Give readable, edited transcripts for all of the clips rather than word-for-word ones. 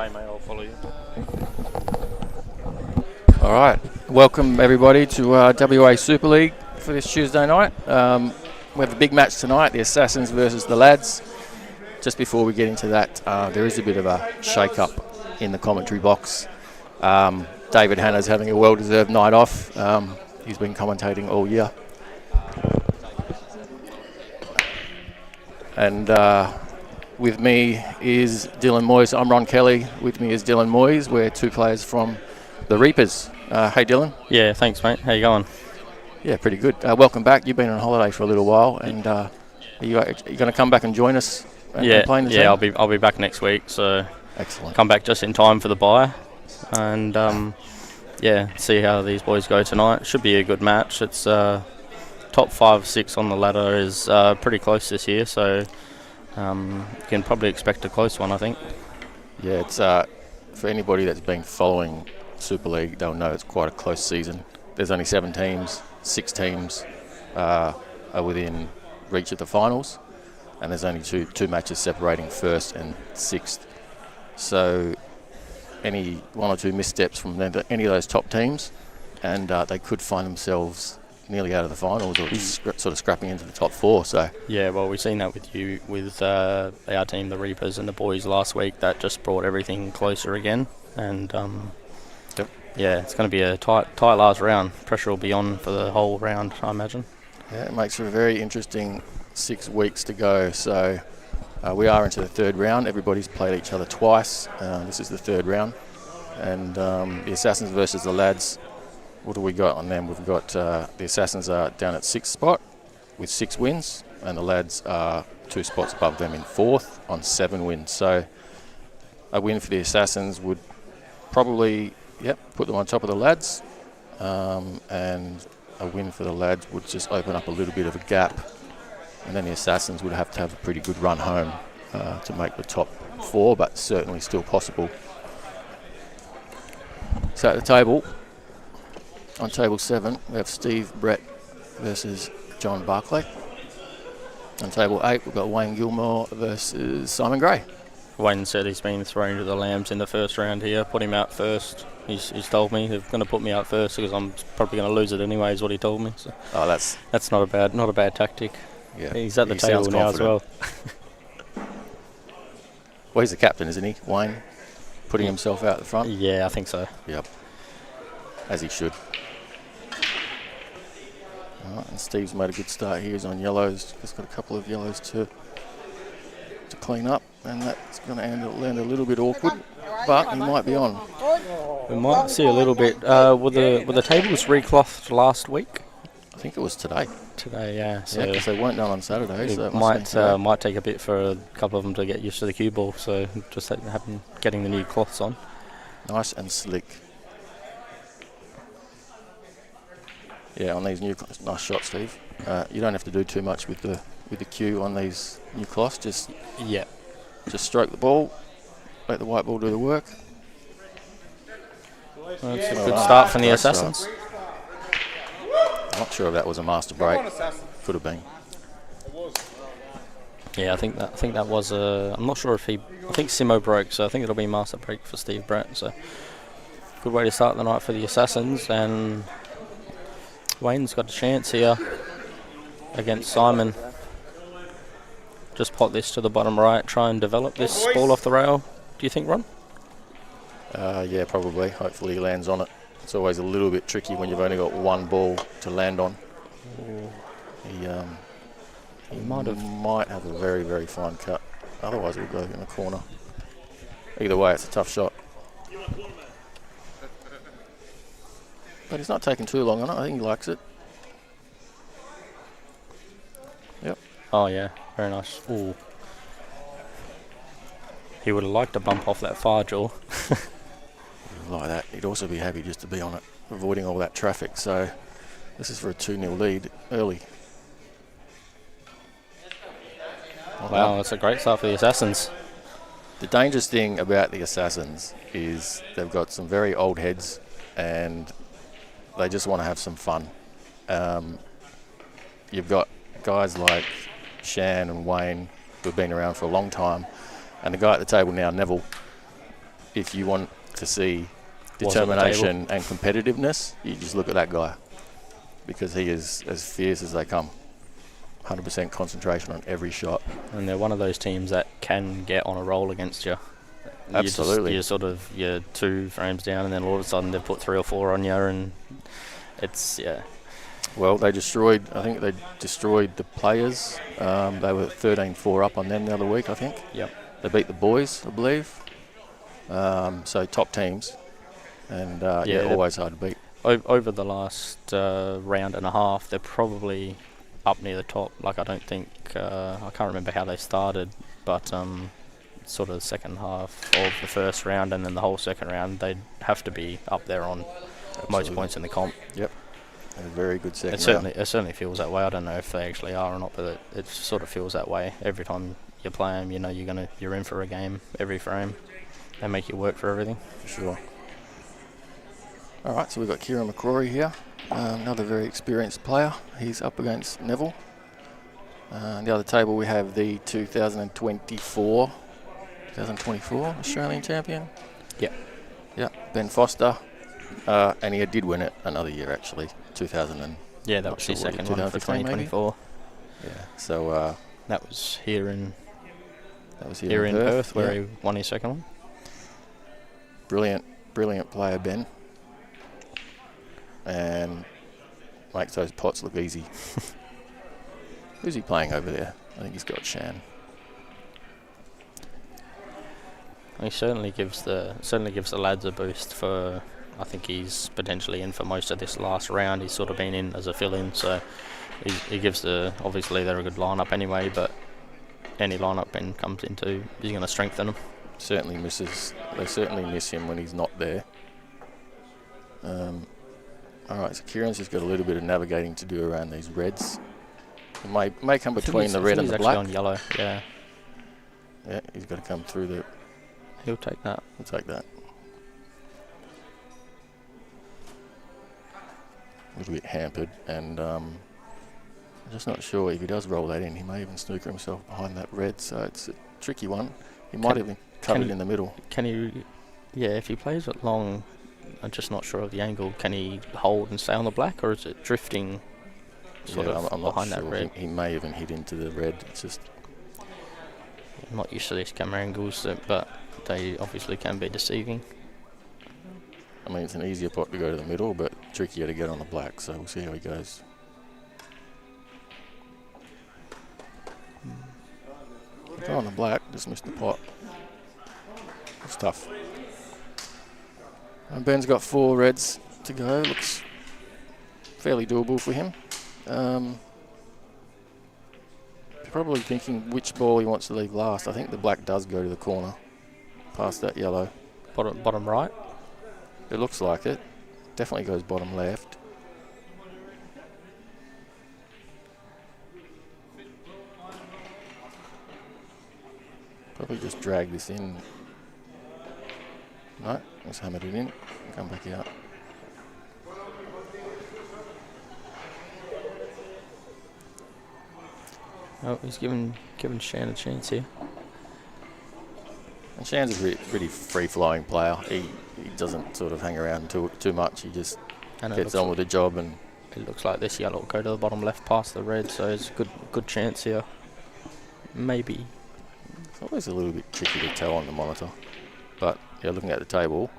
way, mate. I'll follow you. All right, welcome everybody to W.A.E.B.F Superleague for this Tuesday night. We have a big match tonight, the Assassins versus the Ladz. Just before we get into that, there is a bit of a shake-up in the commentary box. David Hanna's having a well-deserved night off. He's been commentating all year. And with me is Dylan Moyes. I'm Ron Kelly. With me is Dylan Moyes. We're two players from the Reapers. Hey, Dylan. Yeah, thanks, mate. How you going? Yeah, pretty good. Welcome back. You've been on holiday for a little while, and are you going to come back and join us? And play in the team? I'll be back next week. So excellent. Come back just in time for the bye, and see how these boys go tonight. Should be a good match. It's top 5, 6 on the ladder is pretty close this year, so you can probably expect a close one, I think. Yeah, it's for anybody that's been following Super League, they'll know it's quite a close season. There's only 7 teams, 6 teams are within reach of the finals, and there's only two matches separating first and sixth. So any 1 or 2 missteps from any of those top teams, and they could find themselves nearly out of the finals or sort of scrapping into the top 4. So yeah, well, we've seen that with our team, the Reapers, and the boys last week. That just brought everything closer again, and yep. Yeah, it's going to be a tight last round. Pressure will be on for the whole round, I imagine. Yeah, it makes for a very interesting 6 weeks to go. So we are into the 3rd round. Everybody's played each other twice. This is the 3rd round, and the Assassins versus the Ladz. What do we got on them? We've got the Assassins are down at 6th spot with 6 wins, and the Ladz are 2 spots above them in 4th on 7 wins. So a win for the Assassins would probably put them on top of the Ladz, and a win for the Ladz would just open up a little bit of a gap, and then the Assassins would have to have a pretty good run home to make the top 4, but certainly still possible. So at the table, on table 7, we have Steve Brett versus John Barclay. On table 8, we've got Wayne Gilmore versus Simon Gray. Wayne said he's been thrown to the lambs in the first round here. Put him out first. He's told me they're going to put me out first because I'm probably going to lose it anyway, is what he told me. So that's not a bad tactic. Yeah, he's at the table now as well. Well, he's the captain, isn't he, Wayne? Putting himself out the front. Yeah, I think so. Yep, as he should. All right, and Steve's made a good start here. He's on yellows. He's got a couple of yellows to clean up, and that's going to land a little bit awkward, but he might be on. We might see a little bit. Were the tables reclothed last week? I think it was today. Today, yeah. So because they weren't done on Saturday, so it might take a bit for a couple of them to get used to the cue ball. So just getting the new cloths on. Nice and slick. Yeah, on these nice shots, Steve. You don't have to do too much with the cue on these new cloths. Just stroke the ball, let the white ball do the work. Well, that's a good start from the Assassins. I'm not sure if that was a master break. Could have been. Yeah, I think that was a. I'm not sure if I think Simo broke, so I think it'll be master break for Steve Brett. So good way to start the night for the Assassins, and Wayne's got a chance here against Simon. Just pot this to the bottom right, try and develop this ball off the rail. Do you think, Ron? Yeah, probably. Hopefully he lands on it. It's always a little bit tricky when you've only got one ball to land on. He might have a very, very fine cut. Otherwise it'll go in the corner. Either way, it's a tough shot. But he's not taking too long on it. I think he likes it. Yep. Oh, yeah. Very nice. Ooh. He would have liked to bump off that far jaw. Like that. He'd also be happy just to be on it, avoiding all that traffic. So this is for a 2-0 lead early. Wow, that's a great start for the Assassins. The dangerous thing about the Assassins is they've got some very old heads and they just want to have some fun. You've got guys like Shan and Wayne who've been around for a long time, and the guy at the table now, Neville, if you want to see Was on the determination and competitiveness, you just look at that guy, because he is as fierce as they come. 100% concentration on every shot. And they're one of those teams that can get on a roll against you. Absolutely. You're 2 frames down, and then all of a sudden they've put 3 or 4 on you, and it's, yeah. Well, I think they destroyed the Players. They were 13-4 up on them the other week, I think. Yep. They beat the Boys, I believe. So top teams. And always hard to beat. Over the last round and a half, they're probably up near the top. Like, I don't think, I can't remember how they started, but sort of the second half of the first round and then the whole second round, they'd have to be up there on most points in the comp. Yep. A very good second round. It certainly feels that way. I don't know if they actually are or not, but it sort of feels that way. Every time you play them, you know you're in for a game every frame. They make you work for everything. For sure. All right, so we've got Kieran McCrory here, another very experienced player. He's up against Neville. On the other table we have the 2024 Australian champion. Yep. Yeah, Ben Foster. And he did win it another year, actually. 2000. Yeah, that was his second one for 2024. Yeah, so that was here in Perth, Perth, where he won his second one. Brilliant player, Ben. And makes those pots look easy. Who's he playing over there? I think he's got Shan. He certainly gives the Ladz a boost for. I think he's potentially in for most of this last round. He's sort of been in as a fill-in, so he gives obviously they're a good lineup anyway, but any lineup Ben comes into, he's going to strengthen them. They certainly miss him when he's not there. All right, so Kieran's just got a little bit of navigating to do around these reds. He may come between the red and the black. He's actually on yellow, yeah. Yeah, he's got to come through the... He'll take that. He'll take that. A little bit hampered, and I'm just not sure if he does roll that in. He may even snooker himself behind that red, so it's a tricky one. He might even cut it in the middle. Can he... Yeah, if he plays it long, I'm just not sure of the angle. Can he hold and stay on the black, or is it drifting sort of I'm behind not that sure. red? He may even hit into the red. It's just... I'm not used to these camera angles, but they obviously can be deceiving. I mean, it's an easier pot to go to the middle, but trickier to get on the black, so we'll see how he goes. Go on the black, just missed the pot. It's tough. And Ben's got 4 reds to go. Looks fairly doable for him. Probably thinking which ball he wants to leave last. I think the black does go to the corner, past that yellow. Bottom right? It looks like it. Definitely goes bottom left. Probably just drag this in. No, let's hammer it in. Come back out. Oh, he's giving Shan a chance here. And Shan's a pretty free-flowing player. He doesn't sort of hang around too much. He just gets on with the job. And it looks like this yellow will go to the bottom left past the red, so it's a good chance here. Maybe. It's always a little bit tricky to tell on the monitor. But yeah, looking at the table,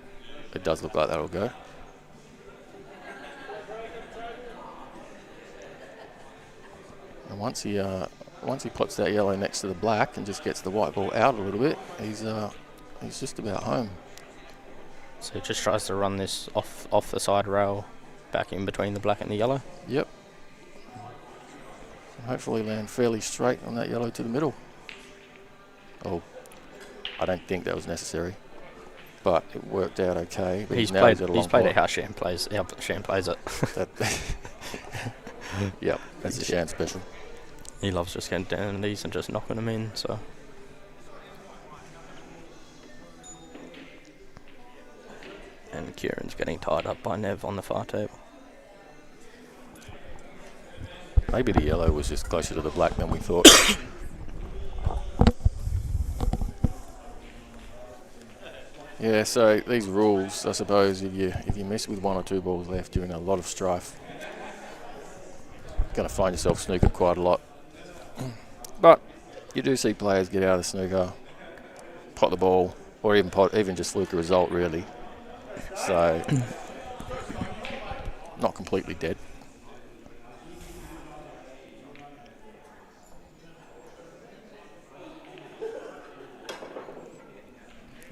it does look like that'll go. And once he puts that yellow next to the black and just gets the white ball out a little bit, he's just about home. So he just tries to run this off the side rail, back in between the black and the yellow. Yep. And hopefully land fairly straight on that yellow to the middle. Oh, I don't think that was necessary, but it worked out okay. But he's played it how Shan plays it. Yep, that's a Shan special. He loves just getting down on these and just knocking them in, so. And Kieran's getting tied up by Nev on the far table. Maybe the yellow was just closer to the black than we thought. Yeah, so these rules, I suppose, if you miss with 1 or 2 balls left, you're in a lot of strife. Going to find yourself snooker quite a lot. But you do see players get out of the snooker, pot the ball, or even just fluke a result, really. So, not completely dead.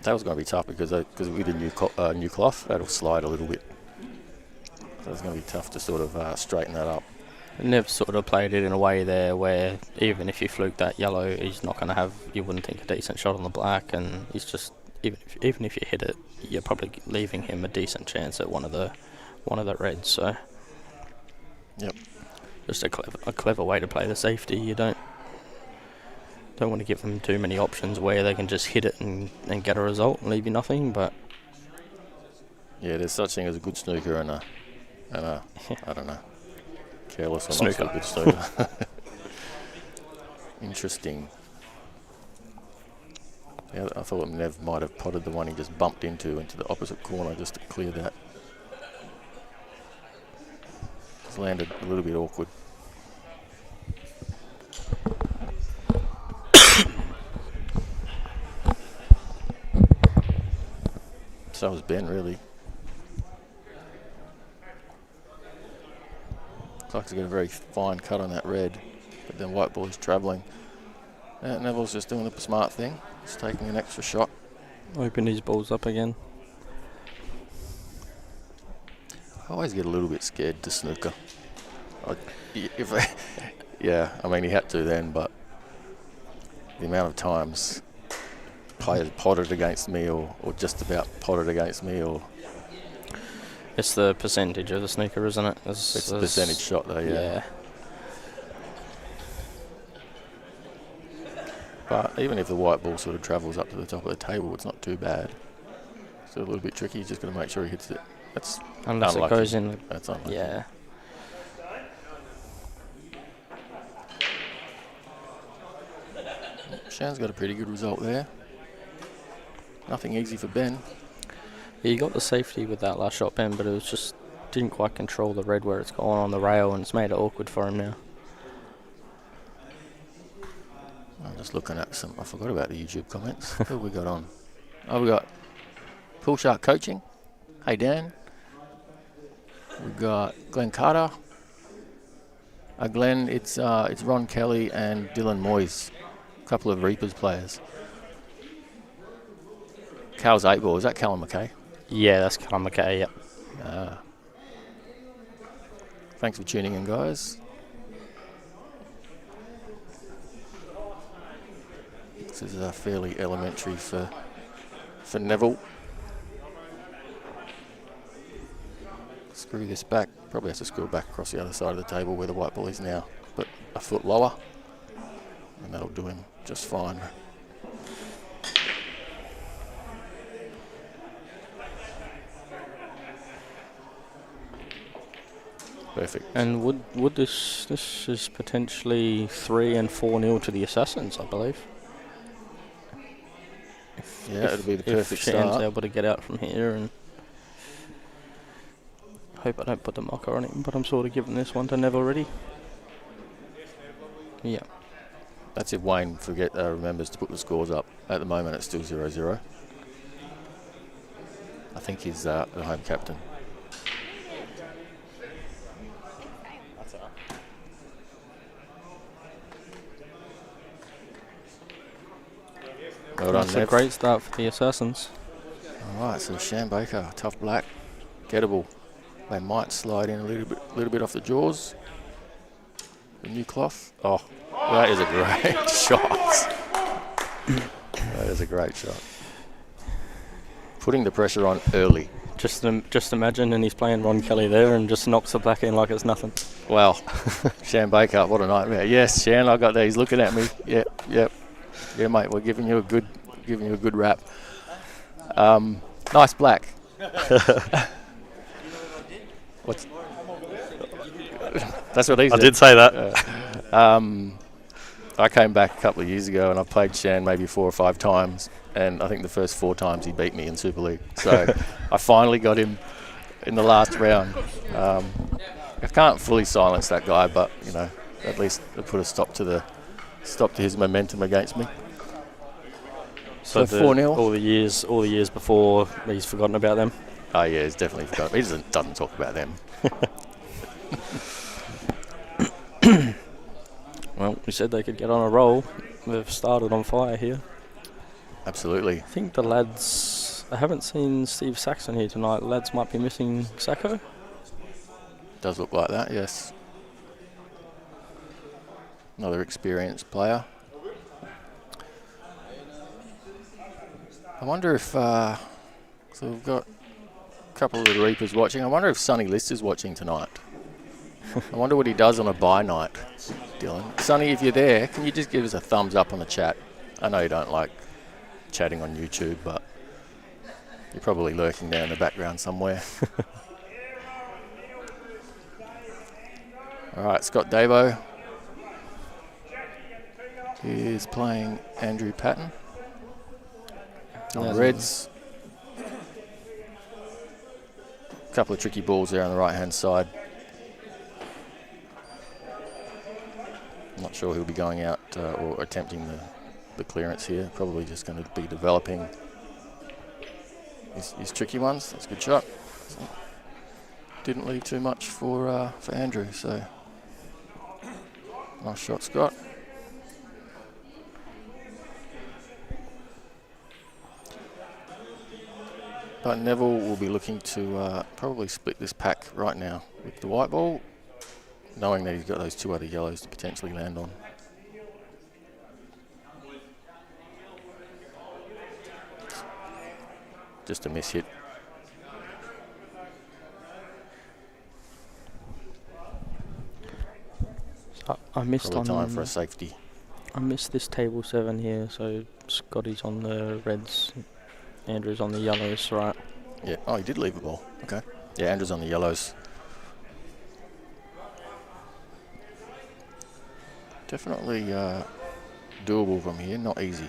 That was going to be tough because with the new cloth, that'll slide a little bit. So it's going to be tough to sort of straighten that up. Nev sort of played it in a way there where even if you fluke that yellow, he's not going to have, you wouldn't think, a decent shot on the black, and he's just, even if you hit it, you're probably leaving him a decent chance at one of the reds. So, yep, just a clever way to play the safety. You don't want to give them too many options where they can just hit it and get a result and leave you nothing. But yeah, there's such thing as a good snooker and a I don't know, careless or snooker. Not so good snooker. Interesting. Yeah, I thought Nev might have potted the one he just bumped into the opposite corner just to clear that. It's landed a little bit awkward. So was Ben, really. Looks like he's got a very fine cut on that red, but then white ball is travelling. Neville's just doing the smart thing. He's taking an extra shot. Open his balls up again. I always get a little bit scared to snooker. Yeah, I mean, he had to then, but the amount of times players potted against me or just about potted against me, or it's the percentage of the snooker, isn't it? It's a percentage shot though, yeah. But even if the white ball sort of travels up to the top of the table, it's not too bad. It's a little bit tricky. He's just got to make sure he hits it. That's unless unlucky. It goes in. That's unlucky. Yeah. Shan's got a pretty good result there. Nothing easy for Ben. He got the safety with that last shot, Ben, but it was just didn't quite control the red where it's gone on the rail, and it's made it awkward for him now. I'm just looking at some. I forgot about the YouTube comments. Who have we got on? Oh, we got Pool Shark Coaching. Hey Dan. We've got Glenn Carter. Glenn, it's Ron Kelly and Dylan Moyes, a couple of Reapers players. Cal's 8 ball. Is that Callum McKay? Yeah, that's Callum McKay. Yep. Thanks for tuning in, guys. This is fairly elementary for Neville. Screw this back. Probably has to screw it back across the other side of the table where the white ball is now, but a foot lower, and that'll do him just fine. Perfect. And would this is potentially 3 and 4-0 to the Assassins, I believe. Yeah, it'll be the perfect Shan's start. able to get out from here, and hope I don't put the mocker on him, but I'm sort of giving this one to Nev already. Yeah. That's if Wayne remembers to put the scores up. At the moment, it's still 0-0. I think he's the home captain. Well done, That's a Nev. great start for the Assassins. Alright, so Shan Baker, tough black, gettable. They might slide in a little bit off the jaws. The new cloth. Oh, that is a great shot. That is a great shot. Putting the pressure on early. Just imagine, and he's playing Ron Kelly there and just knocks the black in like it's nothing. Well, Shan Baker, what a nightmare. Yes, Shan, I got that. He's looking at me. Yep. Yeah, mate, we're giving you a good rap. Nice black. What's? That's what he said. I did say that. I came back a couple of years ago and I played Shan maybe 4 or 5 times, and I think the first 4 times he beat me in Super League. So I finally got him in the last round. I can't fully silence that guy, but you know, at least it put a stop to his momentum against me. So 4-0. All the years before, he's forgotten about them. Oh yeah, he's definitely forgotten. He doesn't talk about them. Well, we said they could get on a roll. They've started on fire here. Absolutely. I think the Ladz... I haven't seen Steve Saxon here tonight. Ladz might be missing Sacco. Does look like that, yes. Another experienced player. I wonder if... so we've got a couple of the Reapers watching. I wonder if Sonny List is watching tonight. I wonder what he does on a bye night, Dylan. Sonny, if you're there, can you just give us a thumbs up on the chat? I know you don't like chatting on YouTube, but you're probably lurking there in the background somewhere. All right, Scott Davo is playing Andrew Patton on Reds. A couple of tricky balls there on the right-hand side. I'm not sure he'll be going out or attempting the clearance here. Probably just going to be developing his tricky ones. That's a good shot. So didn't leave too much for Andrew, so nice shot, Scott. But Neville will be looking to probably split this pack right now with the white ball, knowing that he's got those 2 other yellows to potentially land on. Just a miss hit. I missed Probably on... time for a safety. I missed this table 7 here, so Scotty's on the Reds, Andrew's on the yellows, right? Yeah, oh, he did leave the ball. Okay. Yeah, Andrew's on the yellows. Definitely doable from here, not easy.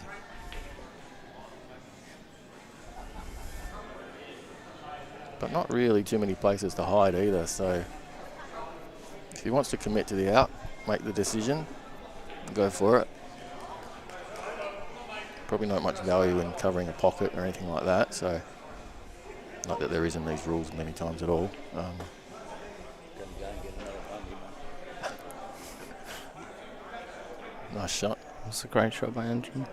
But not really too many places to hide either, so if he wants to commit to the out, make the decision, go for it. Probably not much value in covering a pocket or anything like that, so not that there is in these rules many times at all. Nice shot. That's a great shot by Andrew.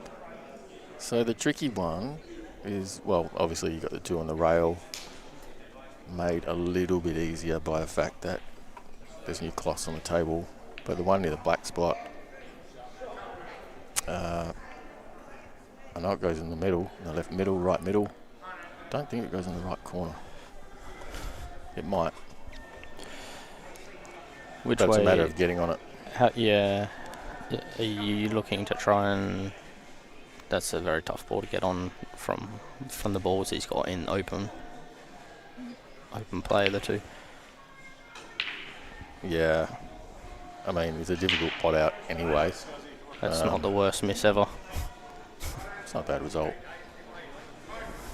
So the tricky one is, well, obviously you got the 2 on the rail, made a little bit easier by the fact that there's new cloths on the table, but the one near the black spot, I know it goes in the middle, in the left middle, right middle. Don't think it goes in the right corner. It might. Which but way? It's a matter of getting on it. Yeah. Are you looking to try and... That's a very tough ball to get on from the balls he's got in open play, the 2. Yeah. I mean, it's a difficult pot out anyway. That's not the worst miss ever. It's not a bad result.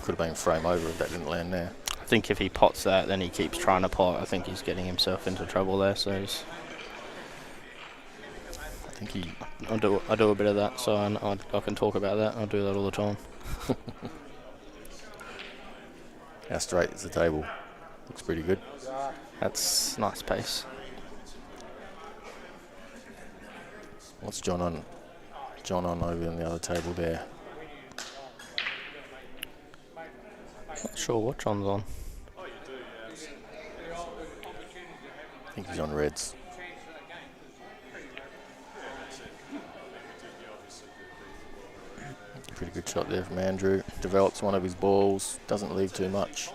Could have been frame over if that didn't land there. I think if he pots that, then he keeps trying to pot. I think he's getting himself into trouble there. So I think he... I do a bit of that, so I can talk about that. I do that all the time. How straight is the table? Looks pretty good. That's nice pace. What's John on? John on over in the other table there. Not sure what John's on. I think he's on Reds. Pretty good shot there from Andrew. Develops one of his balls, doesn't leave too much.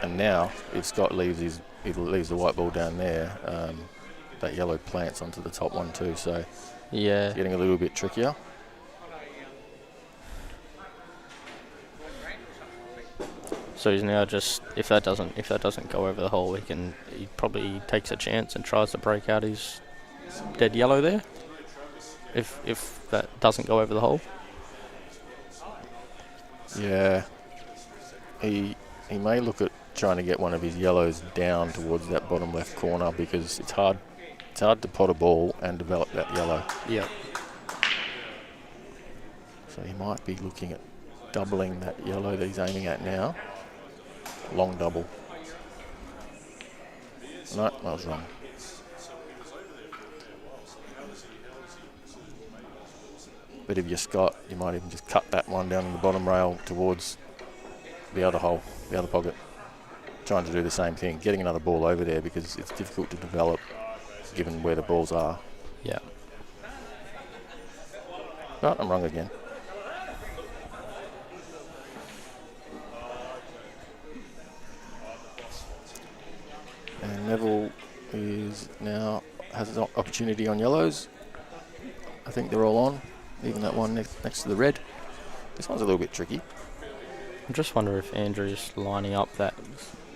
And now, if Scott leaves the white ball down there, that yellow plants onto the top one too. So yeah, getting a little bit trickier. So he's now just if that doesn't go over the hole, he probably takes a chance and tries to break out his dead yellow there. If that doesn't go over the hole. Yeah. He may look at trying to get one of his yellows down towards that bottom left corner because it's hard to pot a ball and develop that yellow. Yeah. So he might be looking at doubling that yellow that he's aiming at now. Long double. No, I was wrong. But if you're Scott, you might even just cut that one down in the bottom rail towards the other hole, the other pocket. Trying to do the same thing, getting another ball over there because it's difficult to develop given where the balls are. Yeah. But I'm wrong again. And Neville has an opportunity on yellows. I think they're all on, even that one next to the red. This one's a little bit tricky. I just wonder if Andrew's lining up that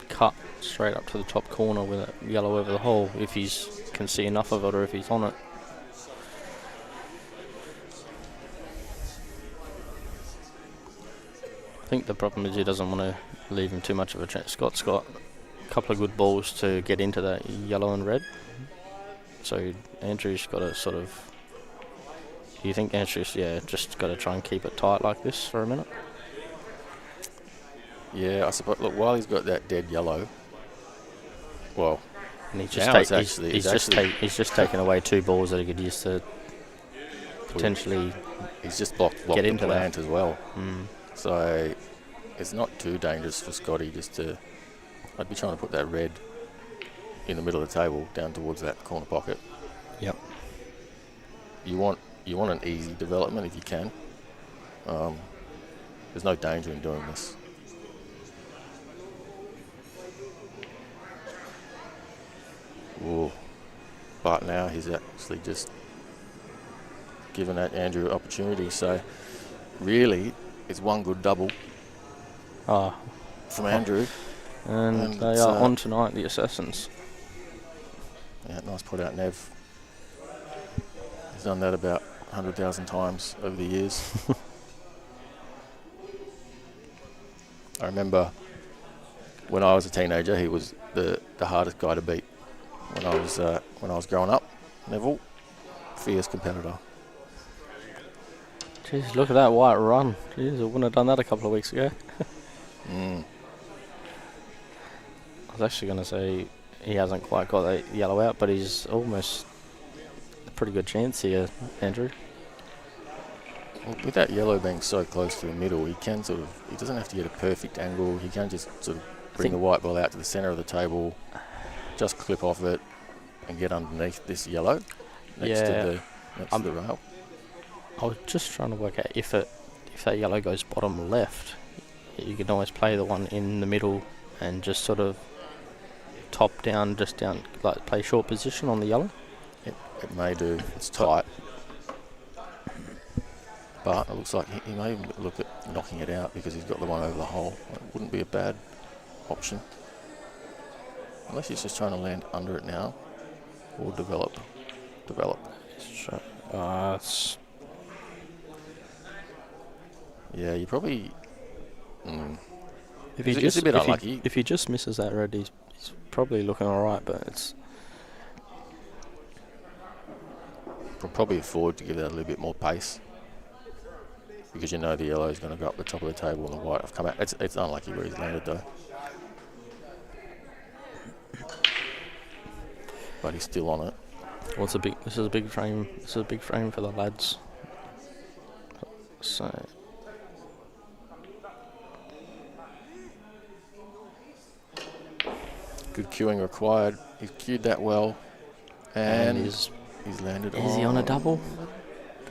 cut straight up to the top corner with that yellow over the hole, if he can see enough of it or if he's on it. I think the problem is he doesn't want to leave him too much of a chance. Scott's got a couple of good balls to get into that yellow and red. So Andrew's got to sort of... Do you think Andrew's, just got to try and keep it tight like this for a minute? Yeah, I suppose. Look, while he's got that dead yellow, well, and he's just taken away two balls that he could use to potentially he's just blocked get the into plant that as well. Mm. So it's not too dangerous for Scotty just to... I'd be trying to put that red in the middle of the table down towards that corner pocket. Yep. You want an easy development if you can. There's no danger in doing this. Ooh. But now he's actually just given that Andrew opportunity. So really, it's one good double from Andrew. And they are on tonight, the Assassins. Yeah, nice put out, Nev. He's done that about 100,000 times over the years. I remember when I was a teenager, he was the hardest guy to beat. When I was growing up, Neville, fierce competitor. Jeez, look at that white run. Jeez, I wouldn't have done that a couple of weeks ago. Mm. I was actually going to say he hasn't quite got that yellow out, but he's almost a pretty good chance here, Andrew. Well, with that yellow being so close to the middle, he doesn't have to get a perfect angle. He can just sort of bring the white ball out to the centre of the table, just clip off it and get underneath this yellow next to the rail. I was just trying to work out if that yellow goes bottom left, you can always play the one in the middle and just sort of top down, just down, like play short position on the yellow. It may do. It's tight. But it looks like he may look at knocking it out because he's got the one over the hole. It wouldn't be a bad option. Unless he's just trying to land under it now or develop. Yeah, you probably... It's a bit unlucky. If he just misses that red, he's probably looking alright, but it's... Can probably afford to give that a little bit more pace because you know the yellow is going to go up the top of the table and the white have come out. It's unlucky where he's landed though. But he's still on it. Well, this is a big frame. This is a big frame for the Ladz. So good cueing required. He's cued that well, and he's landed. Is he on a double?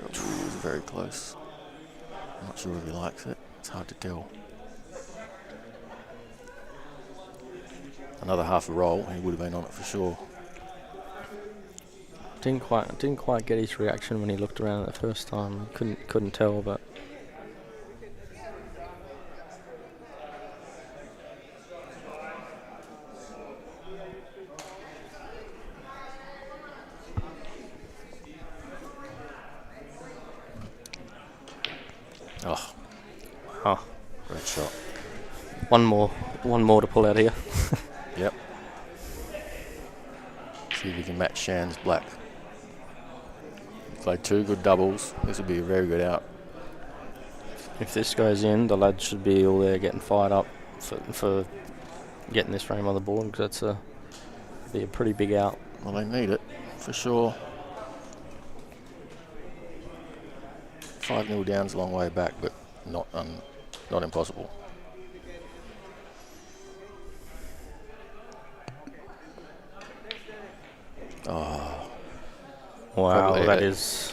He's very close. I'm not sure if he likes it. It's hard to tell. Another half a roll, he would have been on it for sure. Didn't quite get his reaction when he looked around the first time. Couldn't tell, but Oh, Oh, great shot. one more to pull out here. Yep. See if you can match Shan's black. Played 2 good doubles. This would be a very good out. If this goes in, the lads should be all there getting fired up for getting this frame on the board, because that's be a pretty big out. Well, they need it, for sure. 5-0 down's a long way back, but not impossible. Oh. Wow, Probably that is...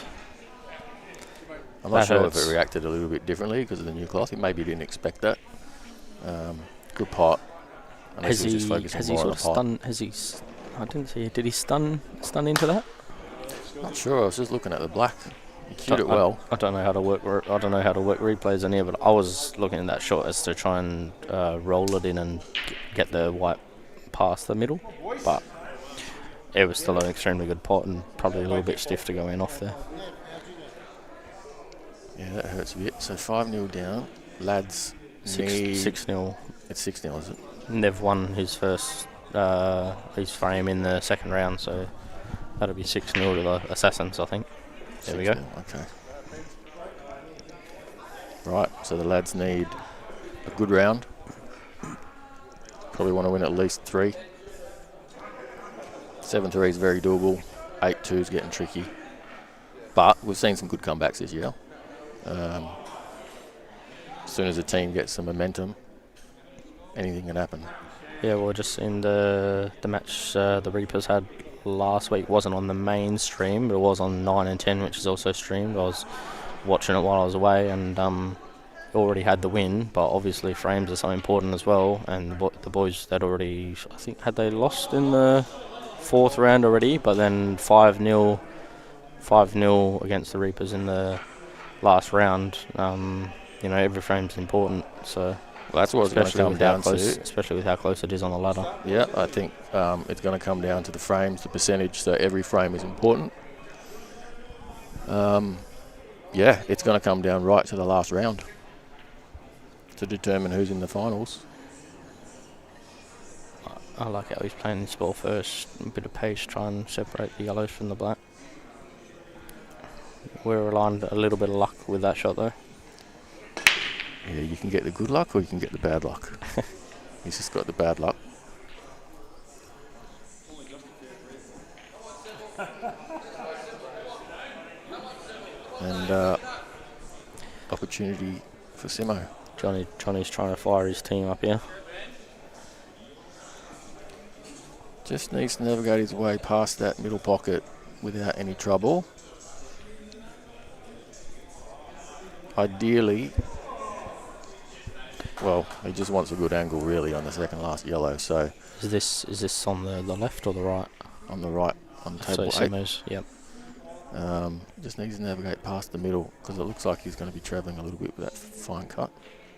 I'm not that sure hurts. if it reacted a little bit differently because of the new cloth. He maybe didn't expect that. Good pot. Has he just focusing more sort on of the pot. stunned? I didn't see. Did he stun into that? Not sure. I was just looking at the black. He cued it well. I don't know how to work. I don't know how to work replays in here, but I was looking at that shot as to try and roll it in and get the white past the middle, but it was still an extremely good pot and probably a little bit stiff to go in off there. Yeah, that hurts a bit. So 5-0 down. Ladz need 6-0. It's 6-0, is it? Nev won his first his frame in the second round, so that'll be 6-0 to the Assassins, I think. There we go. Okay. Right, so the lads need a good round. Probably want to win at least 3. 7-3 is very doable. 8-2 is getting tricky. But we've seen some good comebacks this year. As soon as a team gets some momentum, anything can happen. Yeah, well, just in the match the Reapers had last week wasn't on the main stream, but it was on 9 and 10, which is also streamed. I was watching it while I was away, and already had the win, but obviously frames are so important as well. And the boys that already, I think, had they lost in the 4th round already, but then 5-0 against the Reapers in the last round. Every frame's important, so. Well, that's what it's going to come down to. Especially with how close it is on the ladder. Yeah, I think it's going to come down to the frames, the percentage, so every frame is important. It's going to come down right to the last round to determine who's in the finals. I like how he's playing this ball first. A bit of pace, try and separate the yellows from the black. We're relying a little bit of luck with that shot, though. Yeah, you can get the good luck or you can get the bad luck. He's just got the bad luck. And opportunity for Simo. Johnny's trying to fire his team up here. Just needs to navigate his way past that middle pocket without any trouble. Ideally, well, he just wants a good angle really on the second last yellow. So is this on the left or the right? On the right, on table 8. Simo's, yep. Just needs to navigate past the middle because it looks like he's going to be travelling a little bit with that fine cut.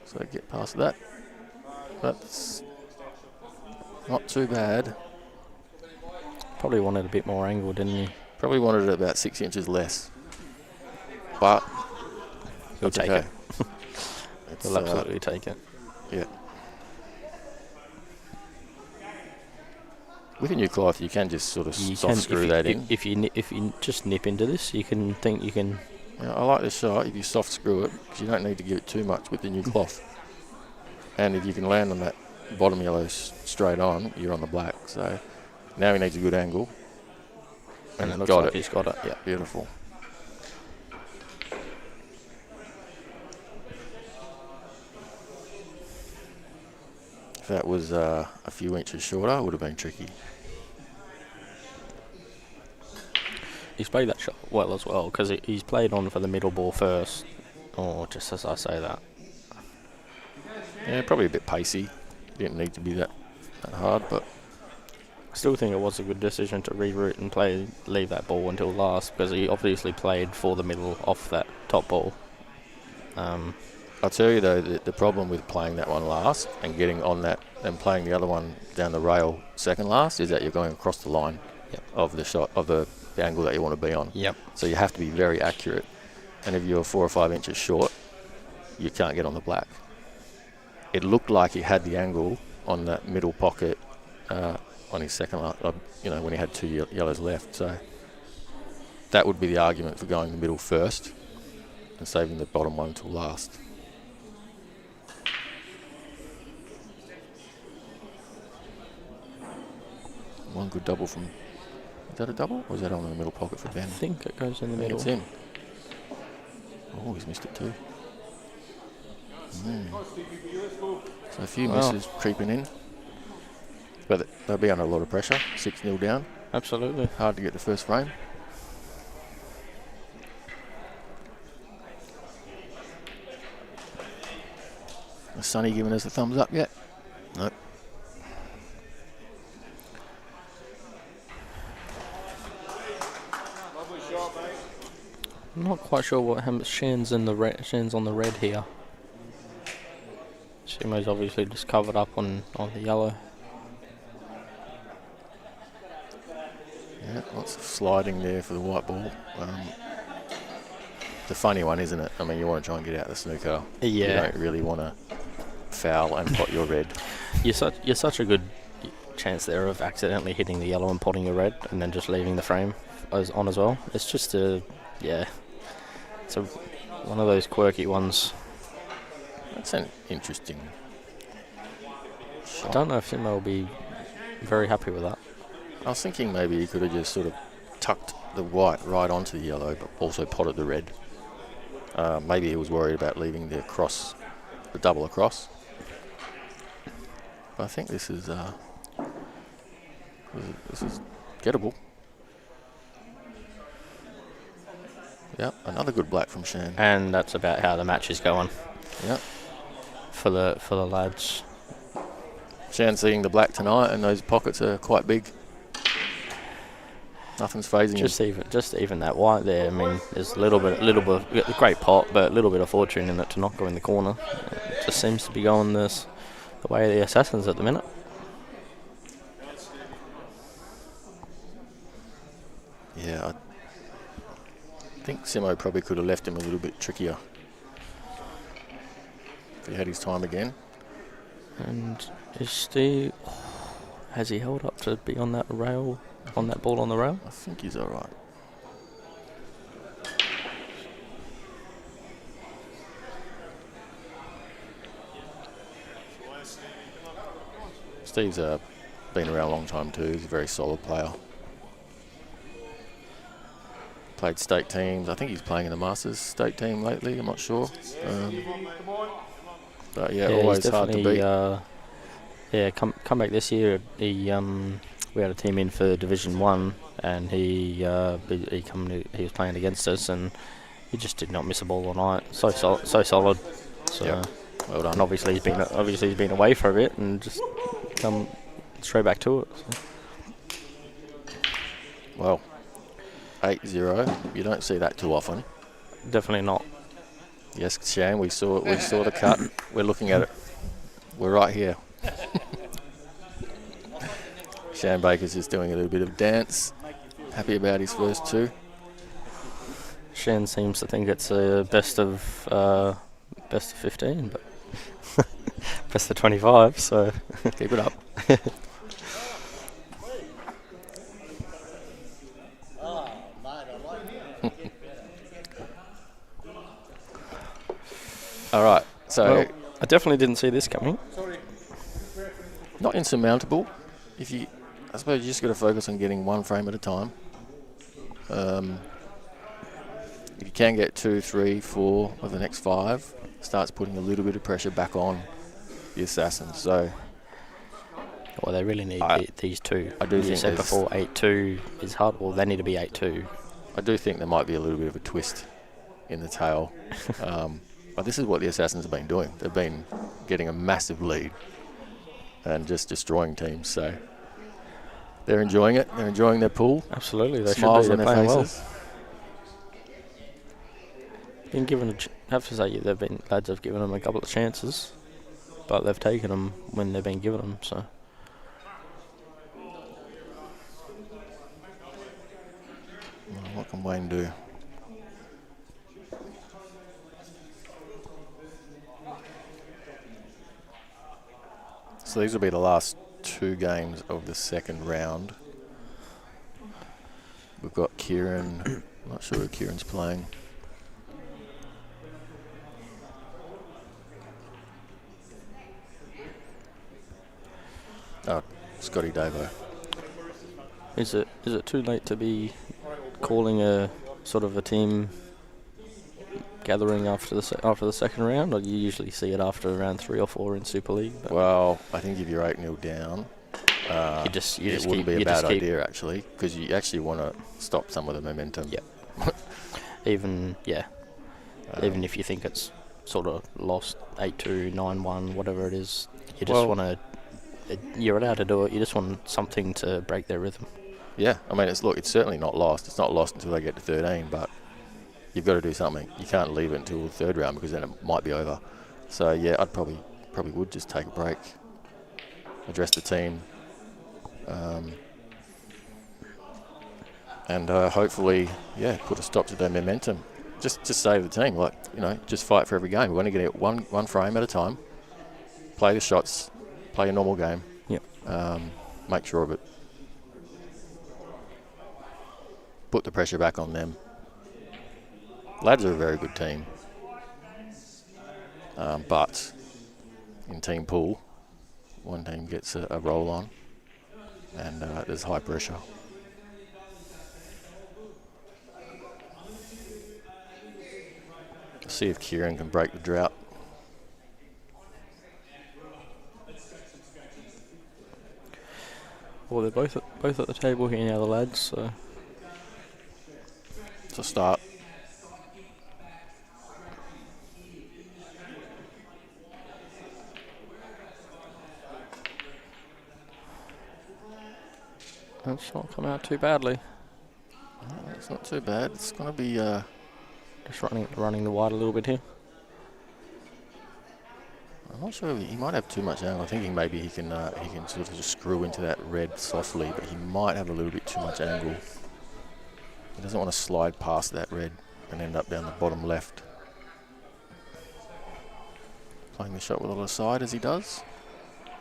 So get past that. That's not too bad. Probably wanted a bit more angle, didn't he? Probably wanted it about 6 inches less. But he'll take okay. it. He'll absolutely take it. Yeah. With a new cloth, you can just sort of soft screw that in. If you just nip into this, you can think you can. Yeah, I like this shot if you soft screw it because you don't need to give it too much with the new cloth. And if you can land on that bottom yellow straight on, you're on the black. So now he needs a good angle. And it looks like he's got it. Yeah, beautiful. If that was a few inches shorter, it would have been tricky. He's played that shot well as well because he's played on for the middle ball first. Or just as I say that. Yeah, probably a bit pacey. Didn't need to be that hard, but I still think it was a good decision to reroute and leave that ball until last because he obviously played for the middle off that top ball. I'll tell you though, the problem with playing that one last and getting on that and playing the other one down the rail second last is that you're going across the line of the shot of the angle that you want to be on. Yep. So you have to be very accurate. And if you're 4 or 5 inches short, you can't get on the black. It looked like he had the angle on that middle pocket on his second, when he had 2 yellows left. So that would be the argument for going the middle first and saving the bottom one till last. One good double from... Is that a double? Or is that on the middle pocket for Ben? I think it goes in the I think middle. it's in. Oh, he's missed it too. So a few misses creeping in. But they'll be under a lot of pressure. 6-0 down. Absolutely. Hard to get the first frame. Is Sonny giving us a thumbs up yet? Nope. I'm not quite sure what Shan's on the red here. Simo's obviously just covered up on the yellow. Yeah, lots of sliding there for the white ball. It's a funny one, isn't it? I mean, you want to try and get out the snooker. Yeah. You don't really want to foul and pot your red. You're such a good chance there of accidentally hitting the yellow and potting your red, and then just leaving the frame on as well. It's just it's one of those quirky ones. That's an interesting shot. I don't know if Simo will be very happy with that. I was thinking maybe he could have just sort of tucked the white right onto the yellow, but also potted the red. Maybe he was worried about leaving the double across. But I think this is gettable. Yep, another good black from Shan. And that's about how the match is going. Yep. For the lads. Shan seeing the black tonight, and those pockets are quite big. Nothing's phasing him. Just even that white there. I mean, there's a little bit, a great pot, but a little bit of fortune in it to not go in the corner. It just seems to be going the way of the Assassins at the minute. Yeah, I think Simo probably could have left him a little bit trickier if he had his time again. And is Steve... has he held up to be on that rail, on that ball on the rail? I think he's all right. Steve's been around a long time too. He's a very solid player. Played state teams. I think he's playing in the Masters state team lately. I'm not sure. But yeah, always hard to beat. Come back this year. We had a team in for Division 1, and he was playing against us, and he just did not miss a ball all night. So solid. So yep. Well done. And obviously he's been away for a bit and just come straight back to it. So. Well, 8-0. You don't see that too often. Definitely not. Yes, Shan. We saw the cut. We're looking at it. We're right here. Shan Baker's just doing a little bit of dance. Happy about his first two. Shan seems to think it's a best of 15, but best of 25. So keep it up. All right. So I definitely didn't see this coming. Not insurmountable. I suppose you just got to focus on getting one frame at a time. If you can get 2, 3, 4 of the next 5, starts putting a little bit of pressure back on the Assassins. So, well, they really need these two. I do think you said before 8-2 is hard. Well, they need to be 8-2. I do think there might be a little bit of a twist in the tail. But this is what the Assassins have been doing. They've been getting a massive lead and just destroying teams. So they're enjoying it. They're enjoying their pool. Absolutely, they Smiles should be. They're on their playing faces. Well. Been given have to say lads have given them a couple of chances, but they've taken them when they've been given them. So. Well, what can Wayne do? So these will be the last 2 games of the second round. We've got Kieran. I'm not sure who Kieran's playing. Oh, Scotty Davo. Is it too late to be calling a sort of a team gathering after the second round, or do you usually see it after round 3 or 4 in Super League? Well, I think if you're 8-0 down, it wouldn't be a bad idea actually, because you actually want to stop some of the momentum. Yep. Even if you think it's sort of lost 8-2, 9-1, whatever it is, you just want to. You're allowed to do it. You just want something to break their rhythm. Yeah, I mean, it's certainly not lost. It's not lost until they get to 13, but you've got to do something. You can't leave it until the third round because then it might be over. So yeah, I'd probably would just take a break, address the team, and hopefully, put a stop to their momentum. Just save the team, just fight for every game. We want to get it one frame at a time. Play the shots, play a normal game. Yep. Make sure of it. Put the pressure back on them. Ladz are a very good team, but in team pool, one team gets a roll on, and there's high pressure. See if Kieran can break the drought. Well, they're both at the table here now, the Ladz. So it's a start. That's not come out too badly. No, it's not too bad. It's going to be just running the wide a little bit here. I'm not sure. He might have too much angle. I'm thinking maybe he can sort of just screw into that red softly, but he might have a little bit too much angle. He doesn't want to slide past that red and end up down the bottom left. Playing the shot with a little side as he does.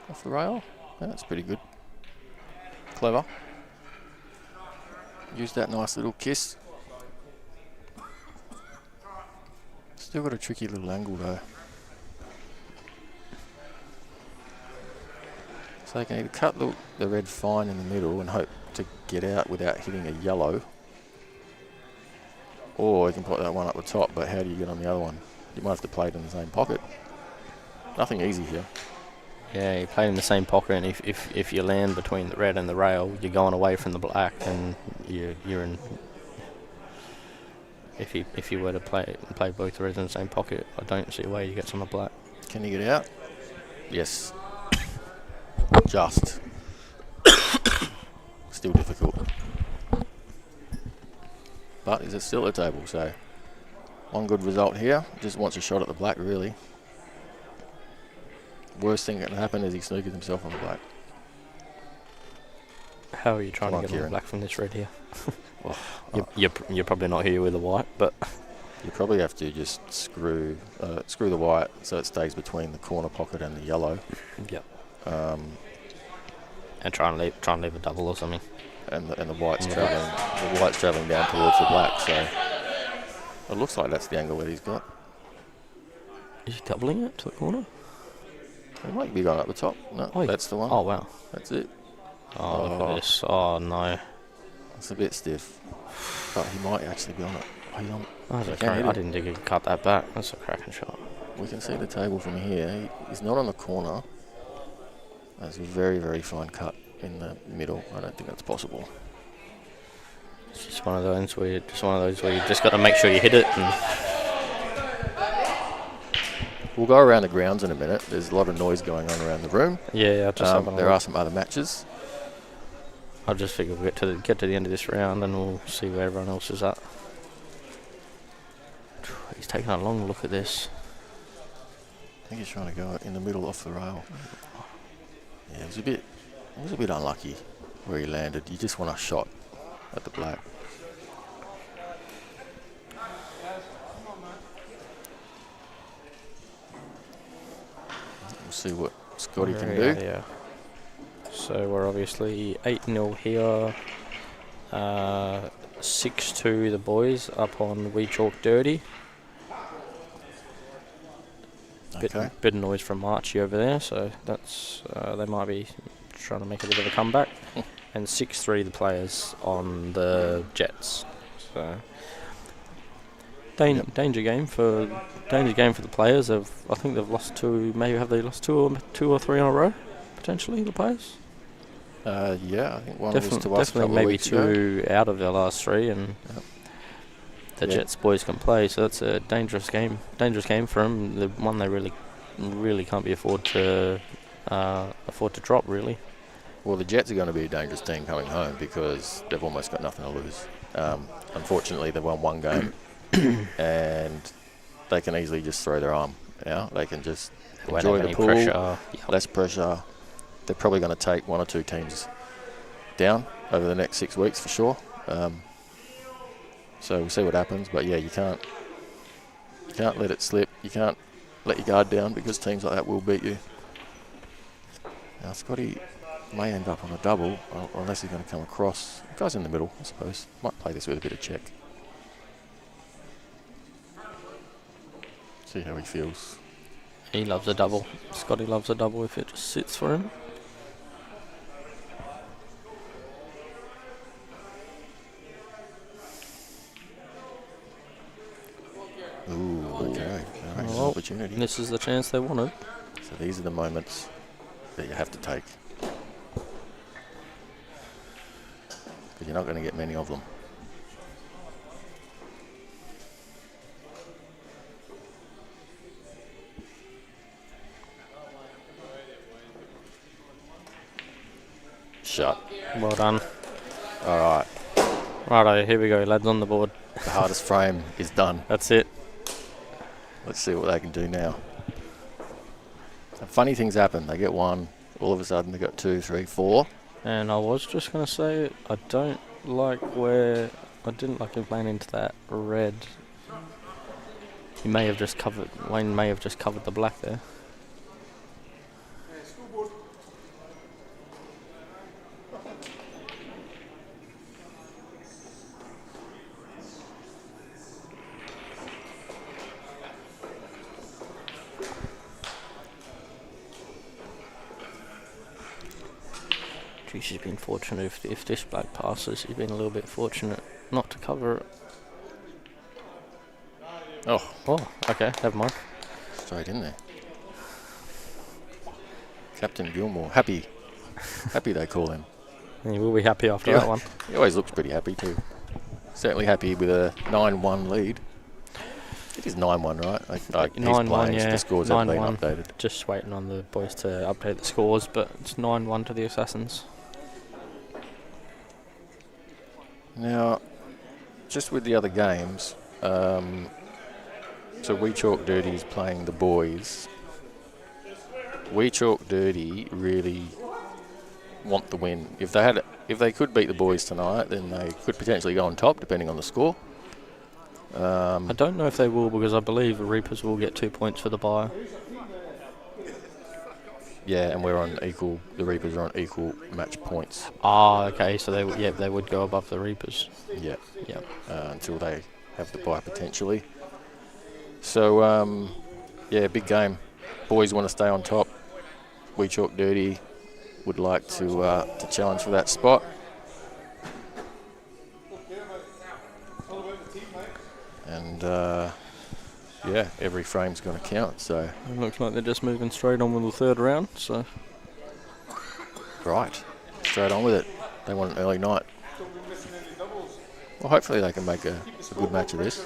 Off the rail. Yeah, that's pretty good. Clever. Use that nice little kiss. Still got a tricky little angle though. So they can either cut the red fine in the middle and hope to get out without hitting a yellow, or you can put that one up the top, but how do you get on the other one? You might have to play it in the same pocket. Nothing easy here. Yeah, you play in the same pocket, and if you land between the red and the rail, you're going away from the black, and you're in. If you were to play both reds in the same pocket, I don't see a way you get some of black. Can you get out? Yes. Just. Still difficult. But is it still a table? So one good result here. Just wants a shot at the black, really. Worst thing that can happen is he snookers himself on the black. How are you trying to get on the black from this red here? You're probably not here with the white, but you probably have to just screw the white so it stays between the corner pocket and the yellow. Yep. And try and leave a double or something. And the white's travelling down towards the black, so it looks like that's the angle that he's got. Is he doubling it to the corner? He might be going up the top. No, that's the one. Oh wow, that's it. Oh, look at this. Oh no, it's a bit stiff, but he might actually be on it. I didn't think he could cut that back. That's a cracking shot. We can see the table from here. He's not on the corner. That's a very, very fine cut in the middle. I don't think that's possible. It's just one of those where you just got to make sure you hit it. And we'll go around the grounds in a minute. There's a lot of noise going on around the room. Yeah, there are some other matches. I just figure we'll get to the end of this round and we'll see where everyone else is at. He's taking a long look at this. I think he's trying to go in the middle off the rail. Yeah, it was a bit unlucky where he landed. You just want a shot at the black. We'll see what Scotty can Yeah, do. yeah. So we're obviously 8-0 here. 6-2 the boys up on We Chalk Dirty. Okay. Bit of noise from Archie over there, so that's they might be trying to make a bit of a comeback. And 6-3 the players on the Jets. So danger game for the players. I think they've lost two. Maybe have they lost two or three in a row? Potentially the players. Yeah, I think one was to us a Definitely couple of maybe weeks ago. two out of their last three, and the Jets boys can play. So that's a dangerous game. Dangerous game for them. The one they really can't be afford to drop really. Well, the Jets are going to be a dangerous team coming home because they've almost got nothing to lose. Unfortunately, they've won one game, and they can easily just throw their arm out. They can just enjoy the pool, pressure. less pressure. They're probably going to take one or two teams down over the next 6 weeks for sure. So we'll see what happens. But yeah, you can't let it slip. You can't let your guard down because teams like that will beat you. Now Scotty may end up on a double unless he's going to come across. The guy's in the middle, I suppose. Might play this with a bit of check. See how he feels. He loves a double. Scotty loves a double if it just sits for him. Ooh, okay. All right, Well, opportunity. This is the chance they wanted. So these are the moments that you have to take. Because you're not going to get many of them. Shut. Well done. All right. Righto, here we go, lads on the board. The hardest frame is done. That's it. Let's see what they can do now. And funny things happen. They get one. All of a sudden they got 2, 3, 4. And I was just going to say, I didn't like him playing into that red. Wayne may have just covered the black there. Geez, she's been fortunate. If this black passes, she's been a little bit fortunate not to cover it. Oh, okay, never mind. Straight in there. Captain Gilmore. Happy they call him. And he will be happy after that one. He always looks pretty happy too. Certainly happy with a 9-1 lead. It is 9-1, right? 9-1, yeah. The scores haven't been 9-1. updated. Just waiting on the boys to update the scores, but it's 9-1 to the Assassins. Now, just with the other games, so We Chalk Dirty is playing the boys. We Chalk Dirty really want the win. If they could beat the boys tonight, then they could potentially go on top, depending on the score. I don't know if they will, because I believe the Reapers will get 2 points for the bye. Yeah, and the Reapers are on equal match points. Ah, okay, so they would go above the Reapers. Yeah. Yeah. Until they have the bye potentially. So, big game. Boys want to stay on top. We Chalk Dirty would like to challenge for that spot. And every frame's going to count. So It looks like they're just moving straight on with the third round. So right, straight on with it. They want an early night. Well, hopefully they can make a good match of this.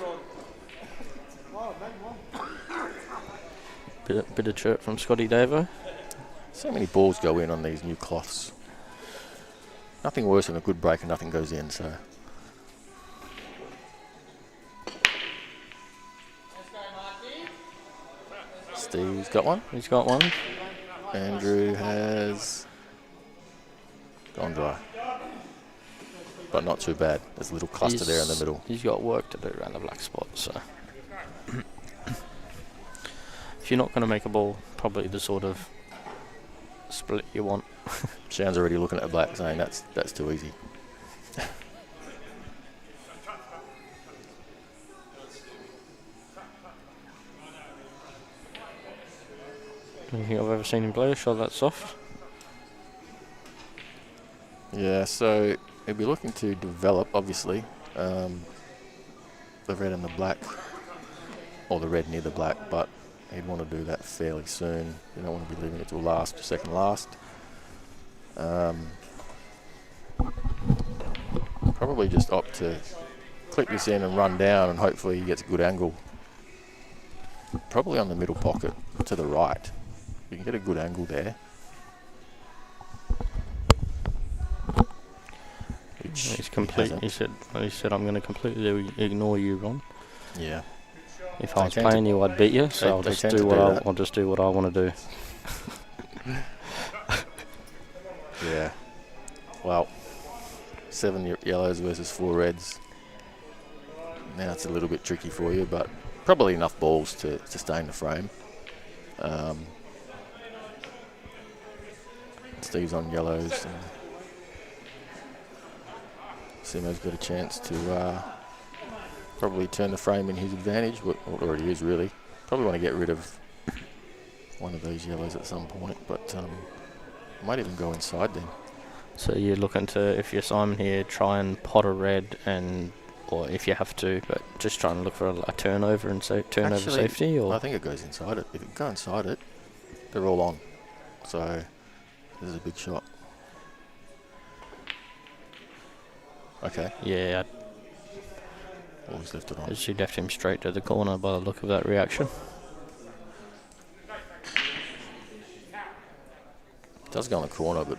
bit of chirp from Scotty Davo. So many balls go in on these new cloths. Nothing worse than a good break and nothing goes in. So. Steve's got one. He's got one. Andrew has gone dry. But not too bad. There's a little cluster there in the middle. He's got work to do around the black spot, so. If you're not going to make a ball, probably the sort of split you want. Shaun's already looking at the black saying that's too easy. Anything I've ever seen him play a shot that soft? Yeah, so he'll be looking to develop, obviously, the red and the black, or the red near the black, but he'd want to do that fairly soon. You don't want to be leaving it till last, second last. Probably just opt to click this in and run down, and hopefully he gets a good angle. Probably on the middle pocket to the right. You can get a good angle there. He's complete. He said, "I'm going to completely ignore you, Ron. Yeah. If I was playing you, I'd beat you. So I'll just do what I want to do." Yeah. Well, 7 yellows versus 4 reds. Now it's a little bit tricky for you, but probably enough balls to stay in the frame. Steve's on yellows. And Simo's got a chance to probably turn the frame in his advantage, what already is really. Probably want to get rid of one of those yellows at some point, but might even go inside then. So you're looking to, if you're Simon here, try and pot a red, or if you have to, but just trying to look for a turnover and turnover safety? Or I think it goes inside it. If it goes inside it, they're all on. So this is a big shot. Okay. Yeah. Always left it on. She left him straight to the corner by the look of that reaction. It does go in the corner, but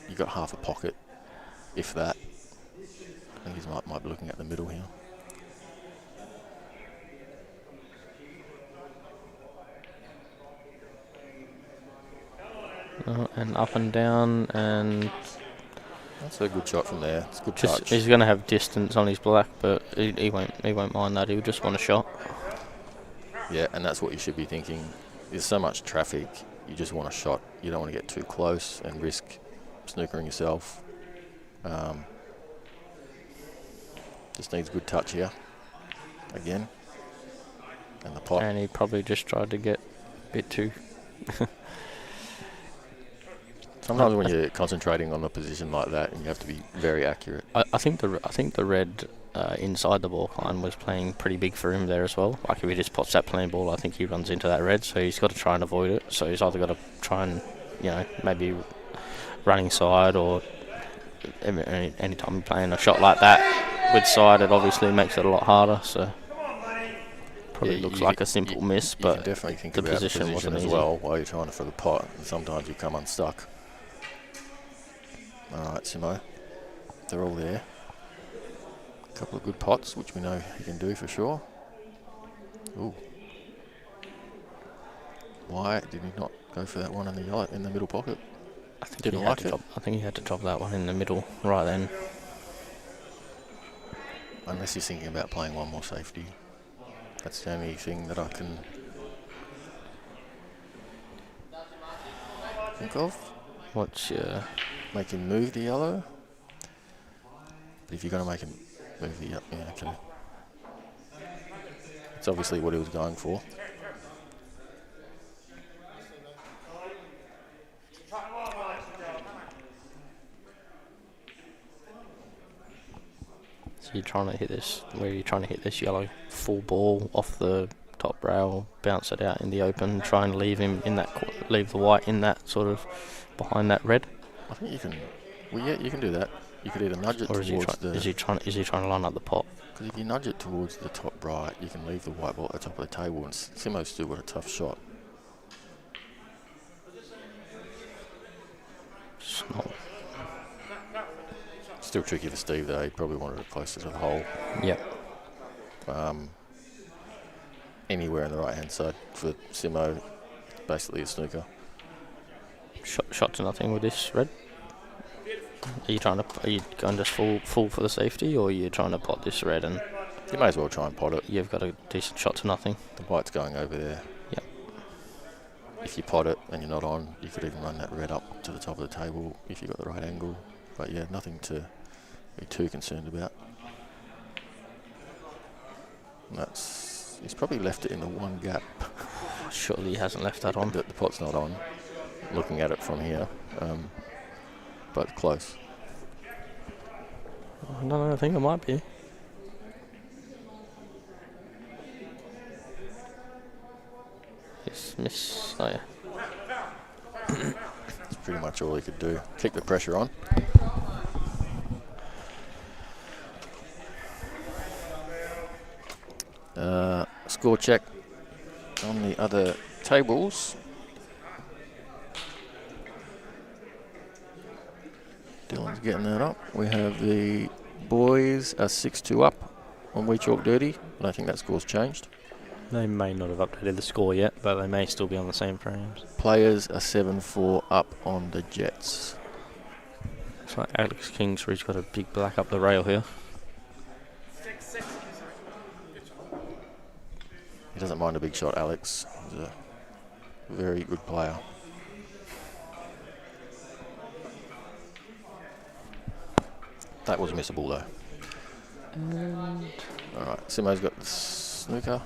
you got half a pocket, if that. I think he might be looking at the middle here. And up and down, and that's a good shot from there. It's a good touch. He's going to have distance on his black, but he won't mind that. He'll just want a shot. Yeah, and that's what you should be thinking. There's so much traffic, you just want a shot. You don't want to get too close and risk snookering yourself. Just needs good touch here. Again. And the pot. And he probably just tried to get a bit too... Sometimes when you're concentrating on a position like that, and you have to be very accurate. I think the red inside the ball line was playing pretty big for him there as well. Like if he just pots that playing ball, I think he runs into that red, so he's got to try and avoid it. So he's either got to try and, maybe running side, or any time you're playing a shot like that with side, it obviously makes it a lot harder. So probably looks like a simple miss, but you can definitely think the about position wasn't as easy. well while you're trying for the pot, and sometimes you come unstuck. Alright, Simo, they're all there. A couple of good pots, which we know he can do for sure. Ooh. Why did he not go for that one in the yellow in the middle pocket? I think he had to drop that one in the middle right then. Unless he's thinking about playing one more safety. That's the only thing that I can think of. Make him move the yellow. But if you're going to make him move the yellow, yeah, okay. It's obviously what he was going for. So you're trying to hit this, yellow full ball off the top rail, bounce it out in the open, try and leave him in that, leave the white in that sort of behind that red. I think you can. Well, yeah, you can do that. You could either nudge it towards the. Is he trying to line up the pot? Because if you nudge it towards the top right, you can leave the white ball at the top of the table, and Simo's still got a tough shot. Still tricky for Steve though. He probably wanted it closer to the hole. Yep. Anywhere on the right hand side for Simo, basically a snooker. Shot to nothing with this red. Are you going just full for the safety, or are you trying to pot this red? And you may as well try and pot it. You've got a decent shot to nothing. The white's going over there. Yep. if you pot it and you're not on, you could even run that red up to the top of the table if you've got the right angle. But yeah, nothing to be too concerned about. And he's probably left it in the one gap. Surely he hasn't left that on. The pot's not on, looking at it from here, but close. No, I think it might be. It's miss. Oh yeah. That's pretty much all he could do. Keep the pressure on. Score check on the other tables. Dylan's getting that up. We have the boys are 6-2 up on We Chalk Dirty. I don't think that score's changed. They may not have updated the score yet, but they may still be on the same frames. Players are 7-4 up on the Jets. It's like Alex Kingsbury's got a big black up the rail here. He doesn't mind a big shot, Alex. He's a very good player. That was missable though. Alright, Simo's got the snooker.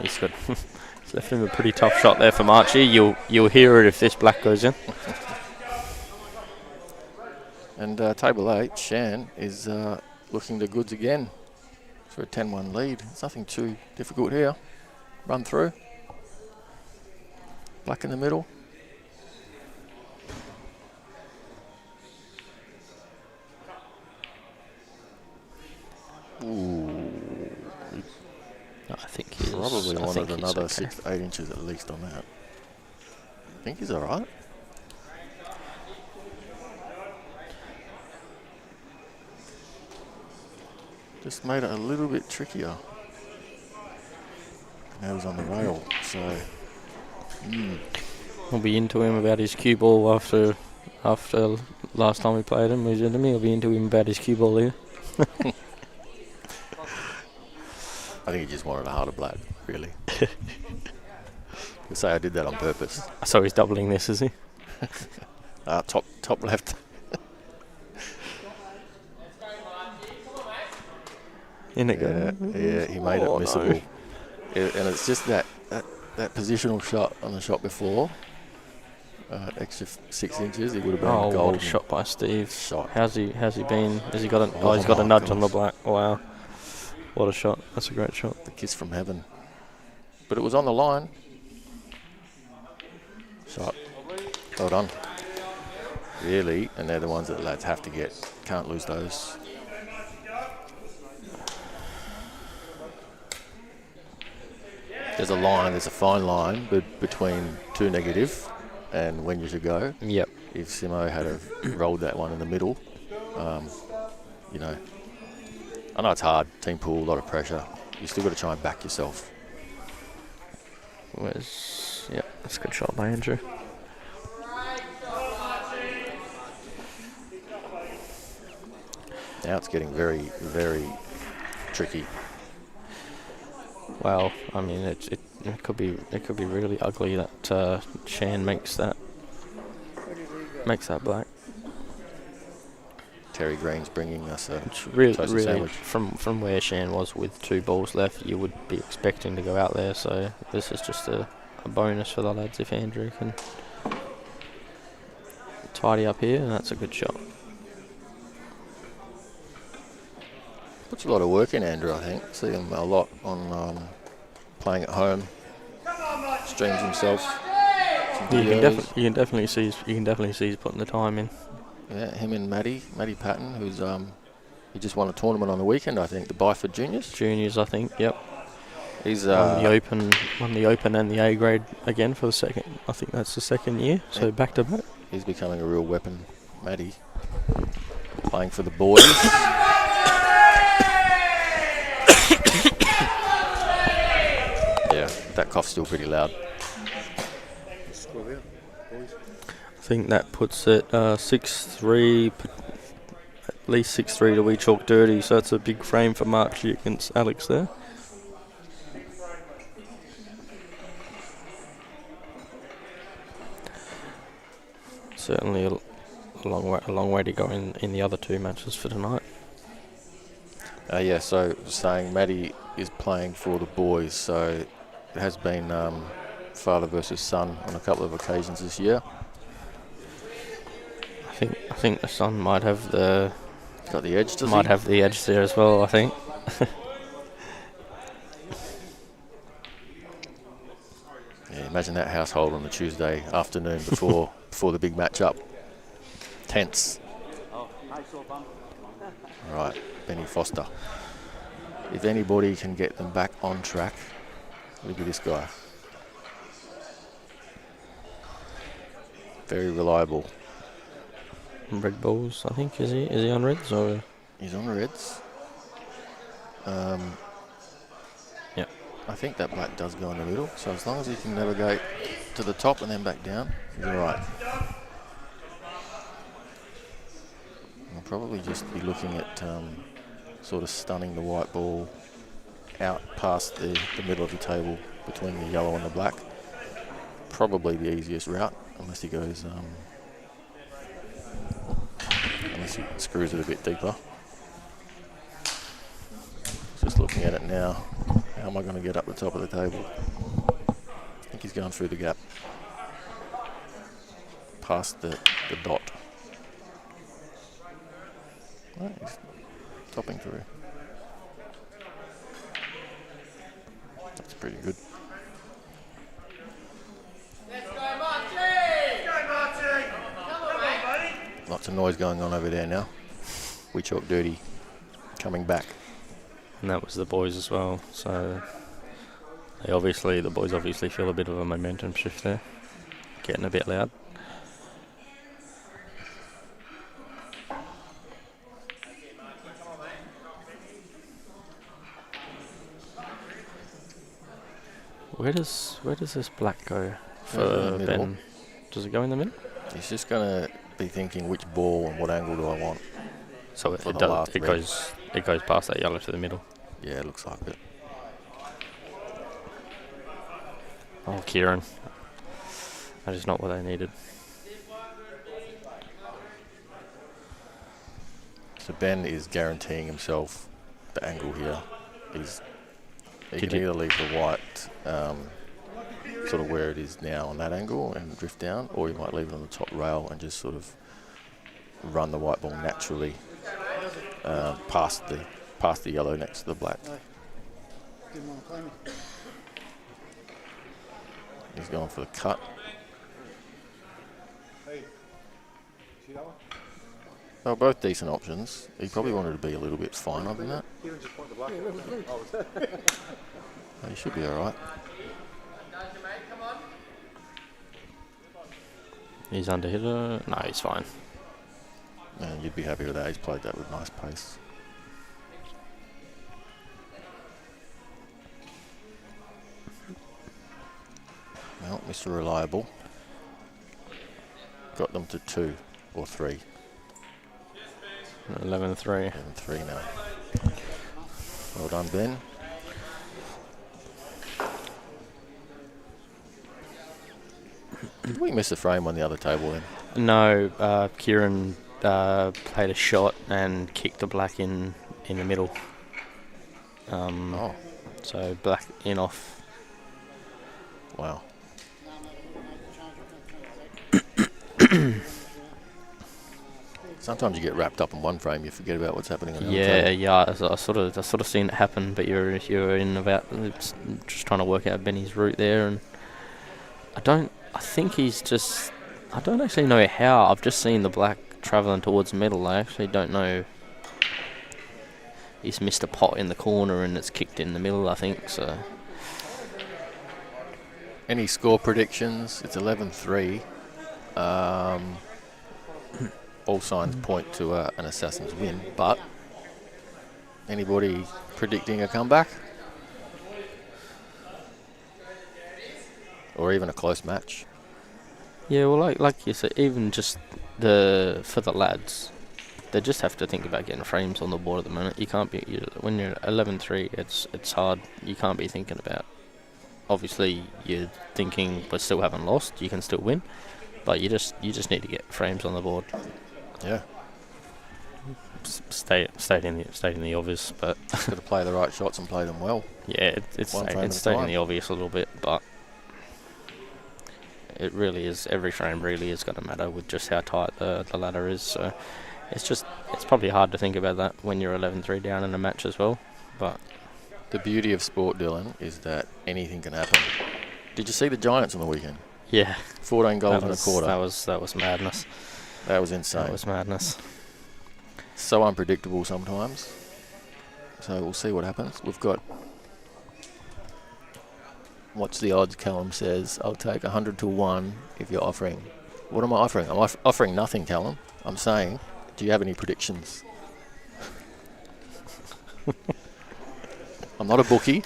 He's got he's left him a pretty tough shot there from Archie. You'll hear it if this black goes in. And table 8, Shan is looking the goods again for a 10-1 lead. It's nothing too difficult here. Run through. Black in the middle. Ooh. No, I think he's Probably wanted another okay. 6 to 8 inches at least on that. I think he's alright. Just made it a little bit trickier. Now he's on the rail, so We'll be into him about his cue ball after last time we played him. He's into me. I'll be into him about his cue ball here. I think he just wanted a harder black, really. You say I did that on purpose. So he's doubling this, is he? Top left. In it goes. Yeah, he made it missable. No. And it's just that positional shot on the shot before. Extra 6 inches, he would have been Oh, golden. what a shot by Steve. Shot. How's he been? Has he got a? Oh, he's got a nudge on the black. Wow, what a shot! That's a great shot. The kiss from heaven. But it was on the line. Shot. Well done. Really, and they're the ones that the lads have to get. Can't lose those. There's a line, there's a fine line between too negative and when you should go. Yep. If Simo had have rolled that one in the middle, you know, I know it's hard, team pool, a lot of pressure. You still got to try and back yourself. Yep, that's a good shot by Andrew. Now it's getting very, very tricky. Well, I mean, it could be really ugly that Shan makes that black. Terry Green's bringing us a It's really toasted sandwich. from where Shan was with 2 balls left, you would be expecting to go out there. So this is just a bonus for the lads if Andrew can tidy up here, and that's a good shot. Puts a lot of work in, Andrew, I think. See him a lot on playing at home. Streams himself. You can definitely see he's putting the time in. Yeah, him and Matty Patton, who's he just won a tournament on the weekend, I think, the Byford Juniors. Juniors, I think. Yep. He's won the Open and the A grade again for the second. I think that's the second year. So back to back. He's becoming a real weapon, Matty. Playing for the boys. Yeah, that cough's still pretty loud. I think that puts it 6-3, at least 6-3 to We Chalk Dirty. So that's a big frame for Marchie against Alex there. Certainly a long way to go in the other two matches for tonight. Yeah, so saying Maddie is playing for the boys, so it has been father versus son on a couple of occasions this year. I think the son might have the Got the edge, does might he? have the edge there as well. I think. Yeah, imagine that household on the Tuesday afternoon before the big match-up. Tense. Right, Benny Foster. If anybody can get them back on track, look at this guy. Very reliable. Red balls, I think. Is he on reds or? He's on reds. Yeah. I think that black does go in the middle, so as long as he can navigate to the top and then back down, he's all right. I'll probably just be looking at sort of stunning the white ball out past the middle of the table between the yellow and the black. Probably the easiest route, unless he goes, unless he screws it a bit deeper. Just looking at it now, how am I going to get up the top of the table? I think he's going through the gap, past the dot. Right, he's topping through. That's pretty good. Let's go, Marty! Let's go, Marty! Come on, mate. Lots of noise going on over there now. We Chalk Dirty coming back. And that was the boys as well. So the boys obviously feel a bit of a momentum shift there, getting a bit loud. Where does this black go for Ben? Does it go in the middle? He's just going to be thinking which ball and what angle do I want. So For the last it red. goes past that yellow to the middle. Yeah, it looks like it. Oh, Kieran. That is not what they needed. So Ben is guaranteeing himself the angle here. He can either leave the white sort of where it is now on that angle and drift down, or he might leave it on the top rail and just sort of run the white ball naturally past the yellow next to the black. He's going for the cut. They were both decent options. He probably wanted to be a little bit finer than that. He should be all right. He's under hitter. No, he's fine. And you'd be happy with that. He's played that with nice pace. Well, Mr. Reliable got them to 2 or 3. 11-3. 11-3 now. Well done, Ben. Did we miss a frame on the other table then? No, Kieran played a shot and kicked the black in the middle. So black in off. Wow. Sometimes you get wrapped up in one frame, you forget about what's happening on the other table. Yeah. I sort of seen it happen, but you're in about just trying to work out Benny's route there, and I don't actually know how. I've just seen the black travelling towards the middle. I actually don't know. He's missed a pot in the corner and it's kicked in the middle, I think. So. Any score predictions? It's 11-3. All signs point to an Assassin's win, but anybody predicting a comeback? Or even a close match? Yeah, well, like you said, even just for the lads, they just have to think about getting frames on the board at the minute. You can't be when you're 11-3. It's hard. You can't be thinking about. Obviously, you're thinking we still haven't lost. You can still win, But you just need to get frames on the board. Yeah. Stating the obvious, but Just got to play the right shots and play them well. yeah, it's One frame at a stating time. the obvious a little bit, but it really is. Every frame really is going to matter with just how tight the ladder is. So it's probably hard to think about that when you're 11-3 down in a match as well. But The beauty of sport, Dylan, is that anything can happen. Did you see the Giants on the weekend? yeah, 14 goals in a quarter. That was madness. That was insane. That was madness. So unpredictable sometimes. So we'll see what happens. We've got... What's the odds? Callum says, I'll take 100 to 1 if you're offering. What am I offering? I'm offering nothing, Callum. I'm saying, do you have any predictions? I'm not a bookie.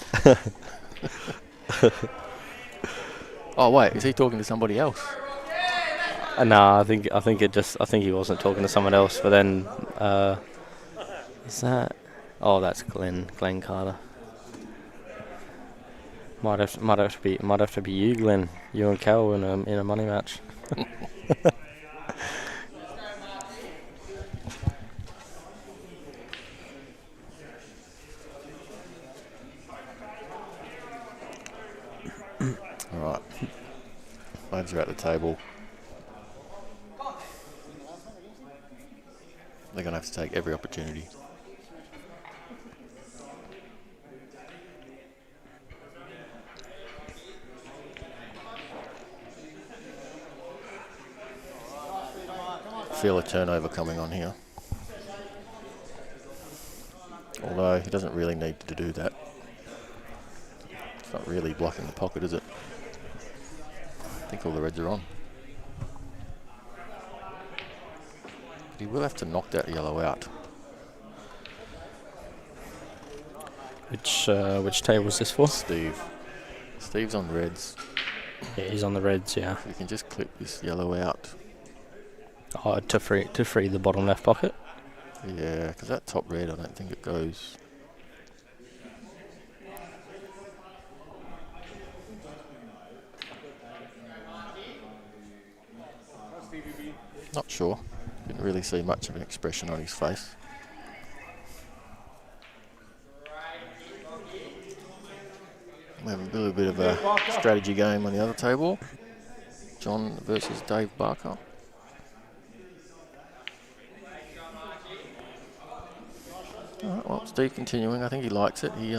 Oh wait, is he talking to somebody else? No, I think he wasn't talking to someone else. But then, is that? Oh, that's Glenn Carter. Might have to be you, Glenn. You and Cal in a money match. All right. Lads are at the table. They're going to have to take every opportunity. Feel a turnover coming on here. Although he doesn't really need to do that. It's not really blocking the pocket, is it? I think all the Reds are on. But he will have to knock that yellow out. Which table was this for? Steve. Steve's on Reds. Yeah, he's on the Reds. Yeah. We can just clip this yellow out. Oh, to free the bottom left pocket. Yeah, because that top red, I don't think it goes. Not sure. Didn't really see much of an expression on his face. We have a little bit of a strategy game on the other table. John versus Dave Barker. Alright, well, Steve continuing. I think he likes it. He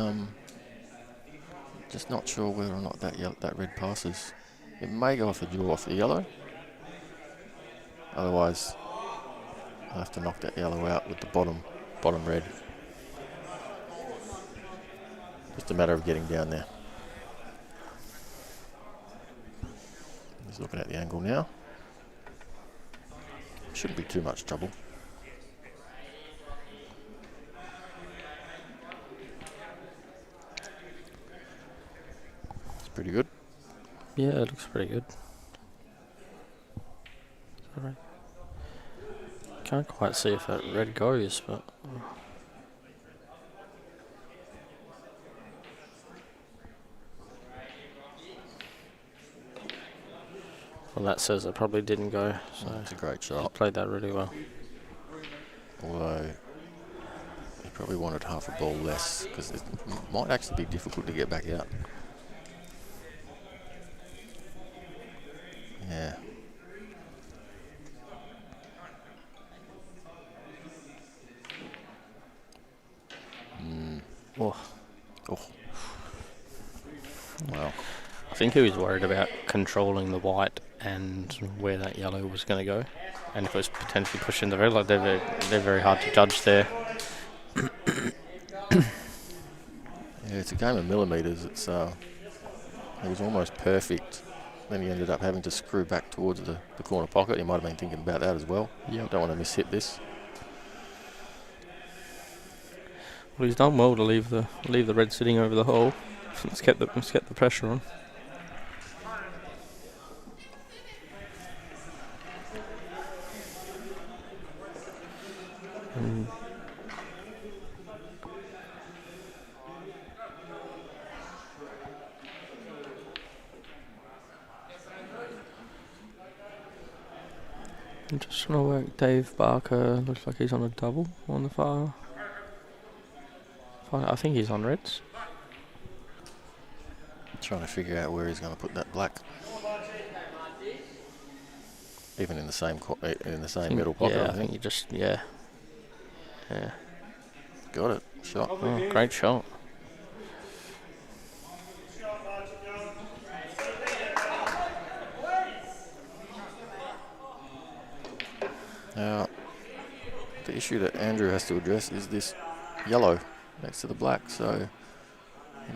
just not sure whether or not that red passes. It may go off the draw off the yellow. Otherwise, I'll have to knock that yellow out with the bottom red. Just a matter of getting down there. He's looking at the angle now. Shouldn't be too much trouble. It's pretty good. Yeah, it looks pretty good. Sorry. Can't quite see if that red goes, but well, that says it probably didn't go. So It's a great he shot. played that really well. Although he probably wanted half a ball less because it might actually be difficult to get back out. Yeah. Oh, Oh. Wow. I think he was worried about controlling the white and where that yellow was going to go, and if it was potentially pushing the red. Like they're very hard to judge there. Yeah, it's a game of millimetres. It was almost perfect. Then he ended up having to screw back towards the corner pocket. He might have been thinking about that as well. Yep. Don't want to miss hit this. Well, he's done well to leave the red sitting over the hole. Let's get the pressure on. I'm just trying to work Dave Barker. Looks like he's on a double on the far. I think he's on reds. Trying to figure out where he's going to put that black. Even in the same middle pocket. Yeah, I think you just yeah. Got it. Shot. Oh, great shot. Now, the issue that Andrew has to address is this yellow next to the black. So.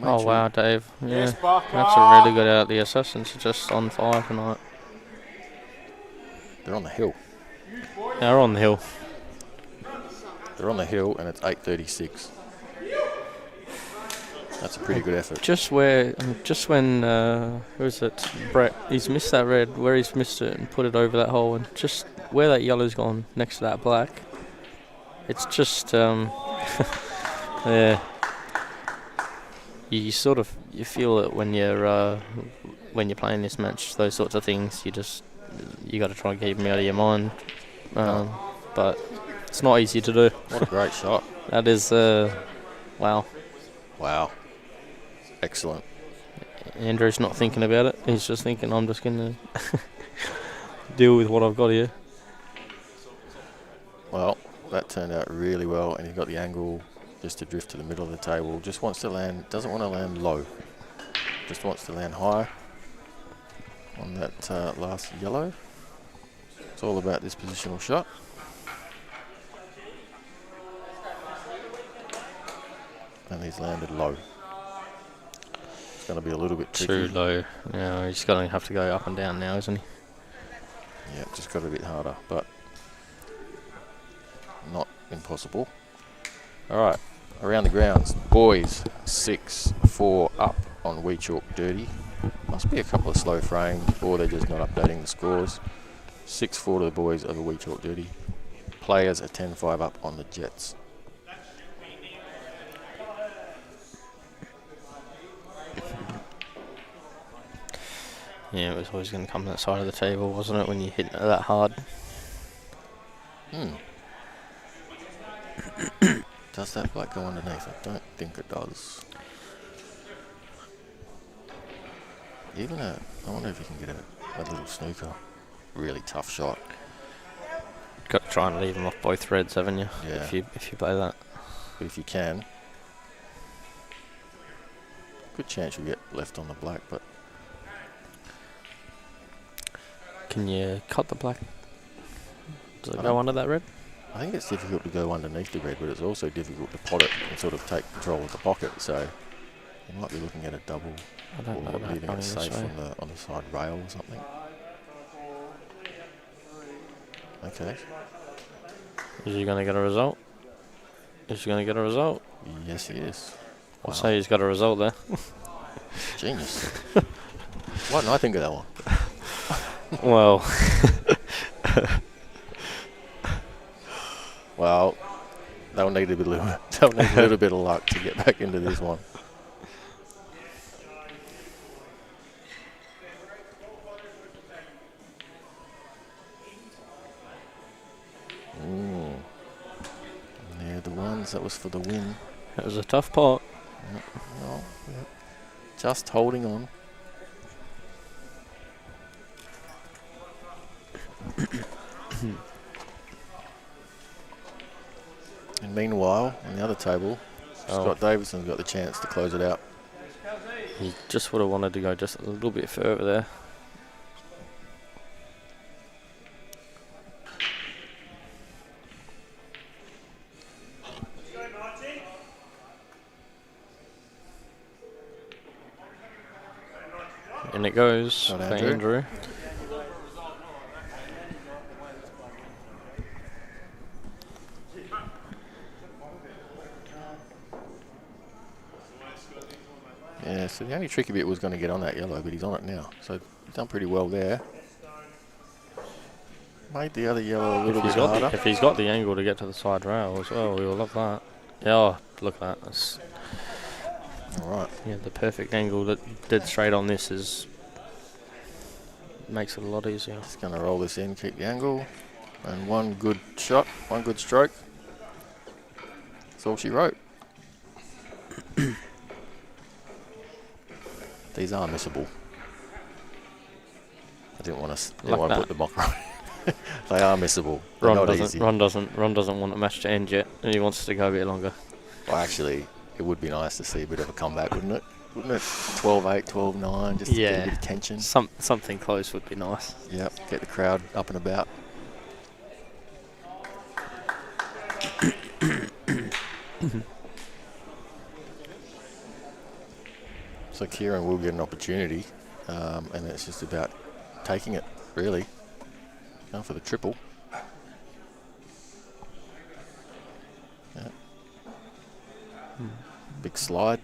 Oh wow, Dave. Yeah, Yes, Barker. that's a really good out. The Assassins are just on fire tonight. They're on the hill. They're on the hill. They're on the hill, and it's 8:36. That's a pretty good effort. Just when who is it? Brett. He's missed that red. Where he's missed it and put it over that hole, and just where that yellow's gone next to that black. It's just yeah. You sort of feel it when you're playing this match. Those sorts of things. You got to try and keep them out of your mind. But it's not easy to do. What a great shot. That is wow. Wow. Excellent. Andrew's not thinking about it. He's just thinking, I'm just going to deal with what I've got here. Well, that turned out really well, and he got the angle just to drift to the middle of the table. Just wants to land, doesn't want to land low. Just wants to land high on that last yellow. It's all about this positional shot. And he's landed low. It's going to be a little bit tricky. Too low. Yeah, he's going to have to go up and down now, isn't he? Yeah, just got a bit harder, but not impossible. All right, around the grounds, boys 6-4 up on W.A.E.B.F Dirty. Must be a couple of slow frames, or they're just not updating the scores. 6-4 to the boys over W.A.E.B.F Dirty. Players are 10-5 up on the Jets. Yeah, it was always going to come that side of the table, wasn't it, when you hit it that hard? Does that black go underneath? I don't think it does. I wonder if you can get a little snooker. Really tough shot. Got to try and leave them off both reds, haven't you? Yeah. If you play that. But if you can, good chance you'll get left on the black, but Can you cut the black? Does it I go under that red? I think it's difficult to go underneath the red, but it's also difficult to pot it and sort of take control of the pocket. So you might be looking at a double I don't know or about leaving going it this safe way. on the side rail or something. Okay. Is he going to get a result? Is he going to get a result? Yes, he is. I'll Wow. say he's got a result there. Genius. Why didn't I think of that one? Well, Well, they'll need a little bit of luck to get back into this one. Yeah, the ones that was for the win. it was a tough pot. Well, yeah. Just holding on. And meanwhile, on the other table, Scott Davidson's got the chance to close it out. He just would have wanted to go just a little bit further there. And it goes for Not Andrew. Andrew. Yeah, so the only tricky bit was going to get on that yellow, but he's on it now. So he's done pretty well there. Made the other yellow a little bit harder. If he's got the angle to get to the side rail as well, we will love that. Yeah, oh, look at that. That's, All right. yeah, the perfect angle that dead straight on this makes it a lot easier. Just going to roll this in, keep the angle. And one good shot, one good stroke. That's all she wrote. These are missable. I didn't want to put the mock on. They are missable. They're not easy. Ron doesn't want the match to end yet, and he wants to go a bit longer. Well, actually, it would be nice to see a bit of a comeback, wouldn't it? Wouldn't it? 12-8, 12-9, just to get a bit of tension. Something close would be nice. Yep, get the crowd up and about. So Kieran will get an opportunity, and it's just about taking it, really. Now for the triple. Yeah. Big slide.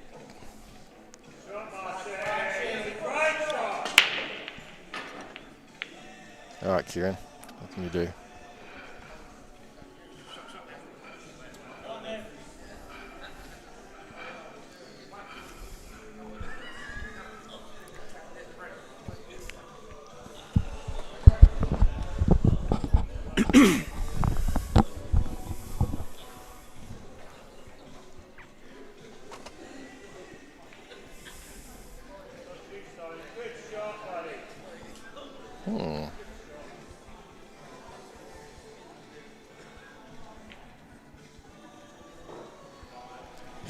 All right, Kieran, what can you do?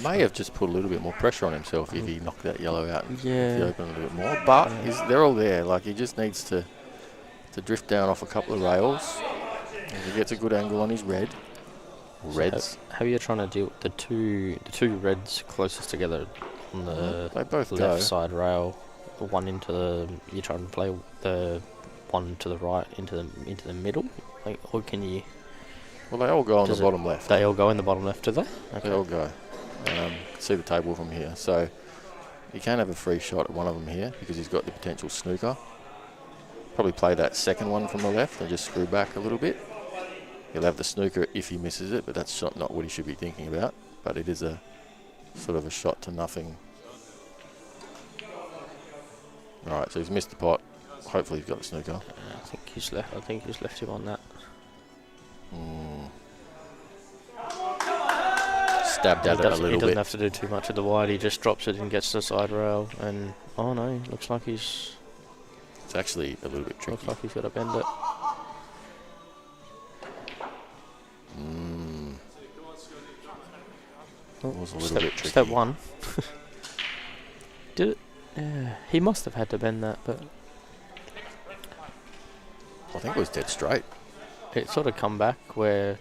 May have just put a little bit more pressure on himself if he knocked that yellow out and if he opened a little bit more. But they're all there. Like, he just needs to drift down off a couple of rails. If he gets a good angle on his red. Reds. How are you trying to deal with the two reds closest together on the they both left go. side rail? The one into the you're trying to play the one to the right into the middle, like, or can you? Well, they all go on the bottom left. They all go in the bottom left, do they? Okay. They all go. See the table from here. So you can have a free shot at one of them here because he's got the potential snooker. Probably play that second one from the left and just screw back a little bit. He'll have the snooker if he misses it, but that's not what he should be thinking about. But it is a sort of a shot to nothing. All right, so he's missed the pot. Hopefully he's got the snooker. I think he's left him on that. Stabbed at it a little bit. He doesn't have to do too much of the wide. He just drops it and gets to the side rail. And oh no, looks like he's. It's actually a little bit tricky. Looks like he's got to bend it. It was a little bit tricky. Step one. Did it? Yeah, he must have had to bend that, but I think it was dead straight. it sort of come back where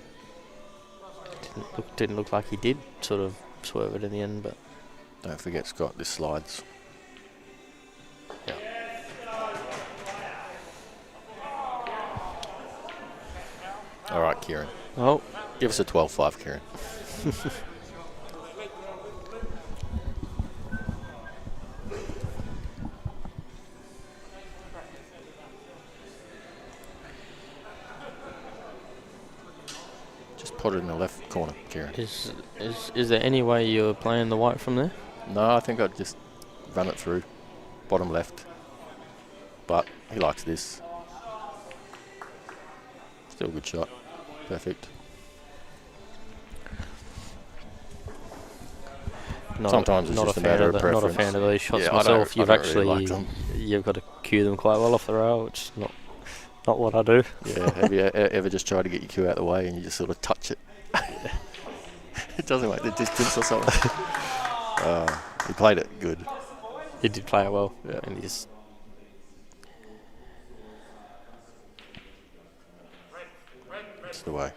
it didn't look like he did sort of swerve it in the end, but Don't forget, Scott, this slides. yeah. All right, Kieran. Oh, Give us a 12-5, Kieran. Just put it in the left corner, Kieran. is there any way you're playing the white from there? No, I think I'd just run it through. Bottom left. But he likes this. Still a good shot. Perfect. Sometimes it's just a matter of preference. Not a fan of these shots Yeah, myself. I don't really like them. You've got to cue them quite well off the rail, which is not what I do. Yeah, have you ever just tried to get your cue out of the way and you just sort of touch it? It doesn't make the distance or something. He played it good. He did play it well, Yeah. and he's. That's the way.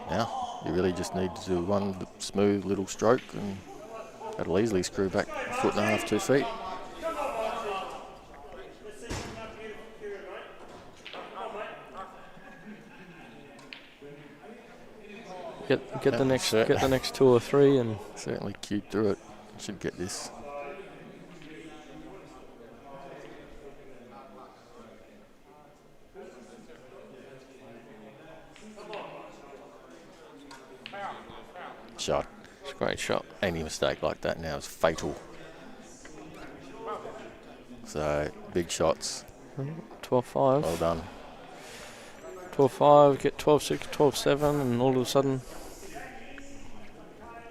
Now, you really just need to do one smooth little stroke and that'll easily screw back a foot and a half, 2 feet. Get the next 2 or 3 and Certainly cued through it. Should get this. Shot. it's a great shot. Any mistake like that now is fatal. So, big shots. 12-5. Well done. 12-5, get 12-6, 12-7, and all of a sudden,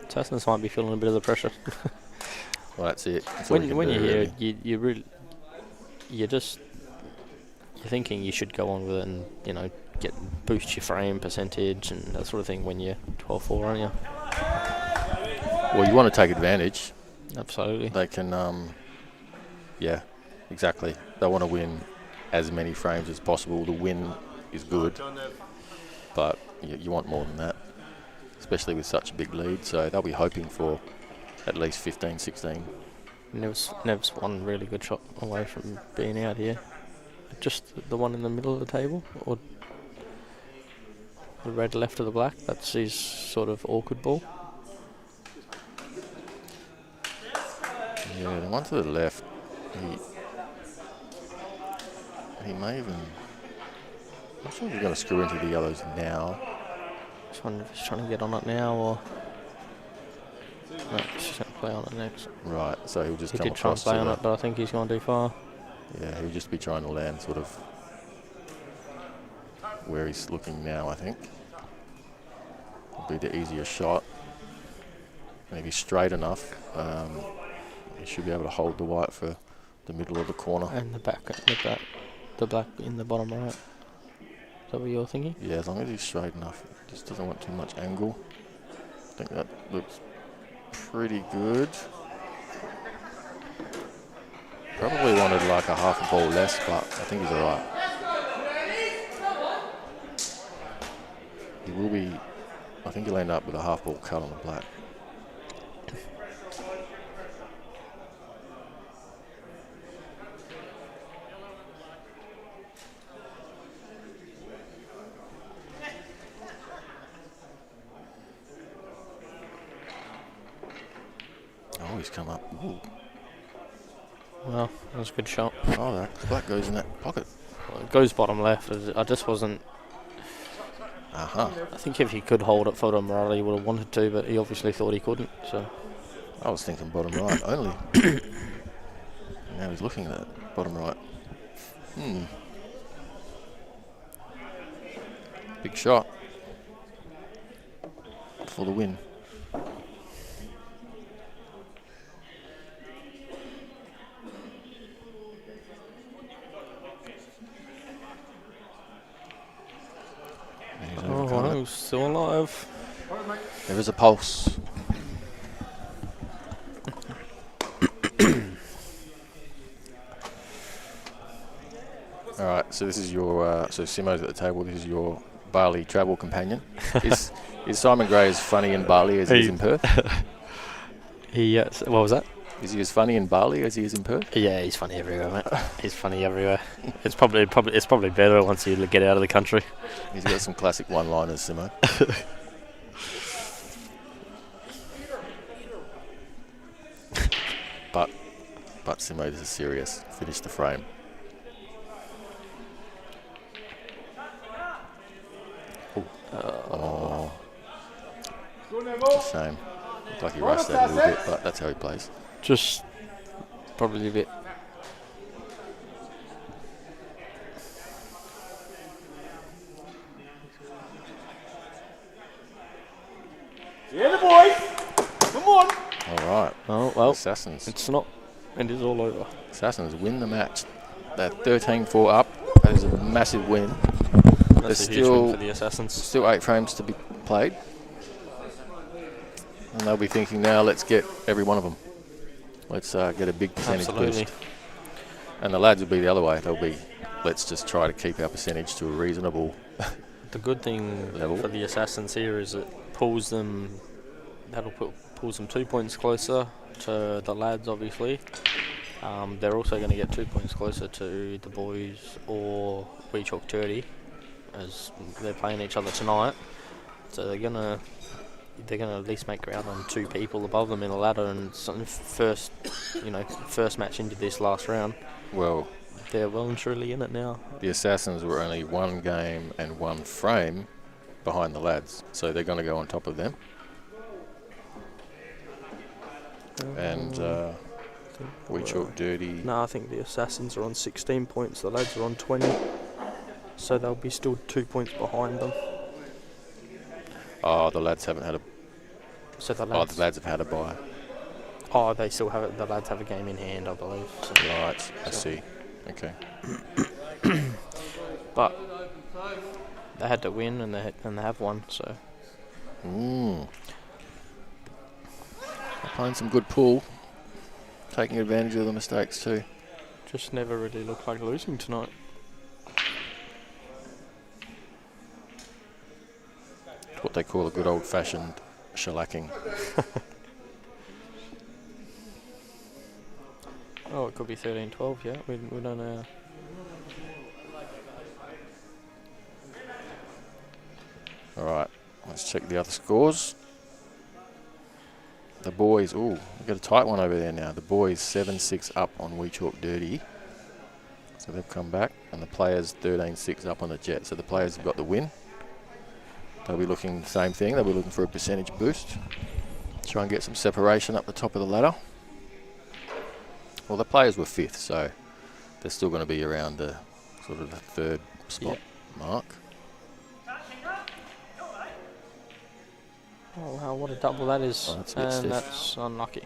Assassins might be feeling a bit of the pressure. Well, that's it. That's all when you when can you do, hear really. it, you're thinking you should go on with it and boost your frame percentage and that sort of thing when you're 12-4, aren't you? Well, you want to take advantage. Absolutely. They can, yeah, exactly. They want to win as many frames as possible. The win is good, but you want more than that, especially with such a big lead. So they'll be hoping for at least 15, 16. Nev's one really good shot away from being out here. Just the one in the middle of the table, or the red left of the black. That's his sort of awkward ball. Yeah, the one to the left, he may even... I'm not sure if he's going to screw into the yellows now. Just wonder if he's trying to get on it now, or... No, he's just going to play on it next. Right, so he'll just He come did try and across play to on the... it, but I think he's gone too far. Yeah, he'll just be trying to land sort of where he's looking now, I think. Will be the easier shot. And if he's straight enough, he should be able to hold the white for the middle of the corner. And the black in the bottom right. Is that what you're thinking? Yeah, as long as he's straight enough. Just doesn't want too much angle. I think that looks pretty good. Probably wanted like a half a ball less, but I think he's alright. He will be, I think he'll end up with a half ball cut on the black. Oh, he's come up. Ooh. Well, that was a good shot. Oh, that black goes in that pocket. Well, it goes bottom left. I just wasn't... Uh-huh. I think if he could hold it for them, Riley would have wanted to, but he obviously thought he couldn't, so... I was thinking bottom right only. Now he's looking at that bottom right. Big shot. For the win. Oh, wow, still alive. There is a pulse. All right, so this is your, so Simo's at the table, this is your Bali travel companion. Is Simon Gray as funny in Bali as he is in Perth? What was that? Is he as funny in Bali as he is in Perth? Yeah, he's funny everywhere, mate. He's funny everywhere. It's probably better once you get out of the country. He's got some classic one-liners, Simo. but Simo, this is serious. Finish the frame. Oh. It's a shame. Looked like he rushed that a little bit, but that's how he plays. Just probably a bit. Yeah, the boys. Come on. All right. Oh, well, Assassins. it's not. It is all over. Assassins win the match. They're 13-4 up. That is a massive win. That's a huge win for the Assassins. Still 8 frames to be played. And they'll be thinking now, let's get every one of them. Let's get a big percentage boost. And the Ladz will be the other way. They'll be, let's just try to keep our percentage to a reasonable The good thing level. for the Assassins here is it pulls them. Pulls them 2 points closer to the Ladz, obviously. They're also going to get 2 points closer to the boys or We Chalk 30, as they're playing each other tonight. So they're gonna at least make ground on 2 people above them in the ladder, and first match into this last round. Well, they're well and truly in it now. the Assassins were only 1 game and 1 frame behind the Ladz, so they're going to go on top of them. And We chalk dirty. No, I think the Assassins are on 16 points. The Lads are on 20. So they'll be still 2 points behind them. Oh, the Lads haven't had a. So the Oh, Lads. the Lads have had a bye. Oh, they still have it. The Lads have a game in hand, I believe. So. Right, I see. Okay. But they had to win, and they have won. So They're playing some good pool, taking advantage of the mistakes too. just never really looked like losing tonight. What they call a good old-fashioned shellacking. Oh, it could be 13-12. Yeah, we don't know. All right, let's check the other scores. The boys, we've got a tight one over there now. The boys 7-6 up on We Chalk Dirty. So they've come back. And the players 13-6 up on the Jet. So the players have got the win. They'll be looking the same thing. They'll be looking for a percentage boost. Try and get some separation up the top of the ladder. Well, the players were 5th, so they're still going to be around the sort of the 3rd spot mark. Oh wow, what a double that is. Oh, that's a bit and stiff. that's unlucky.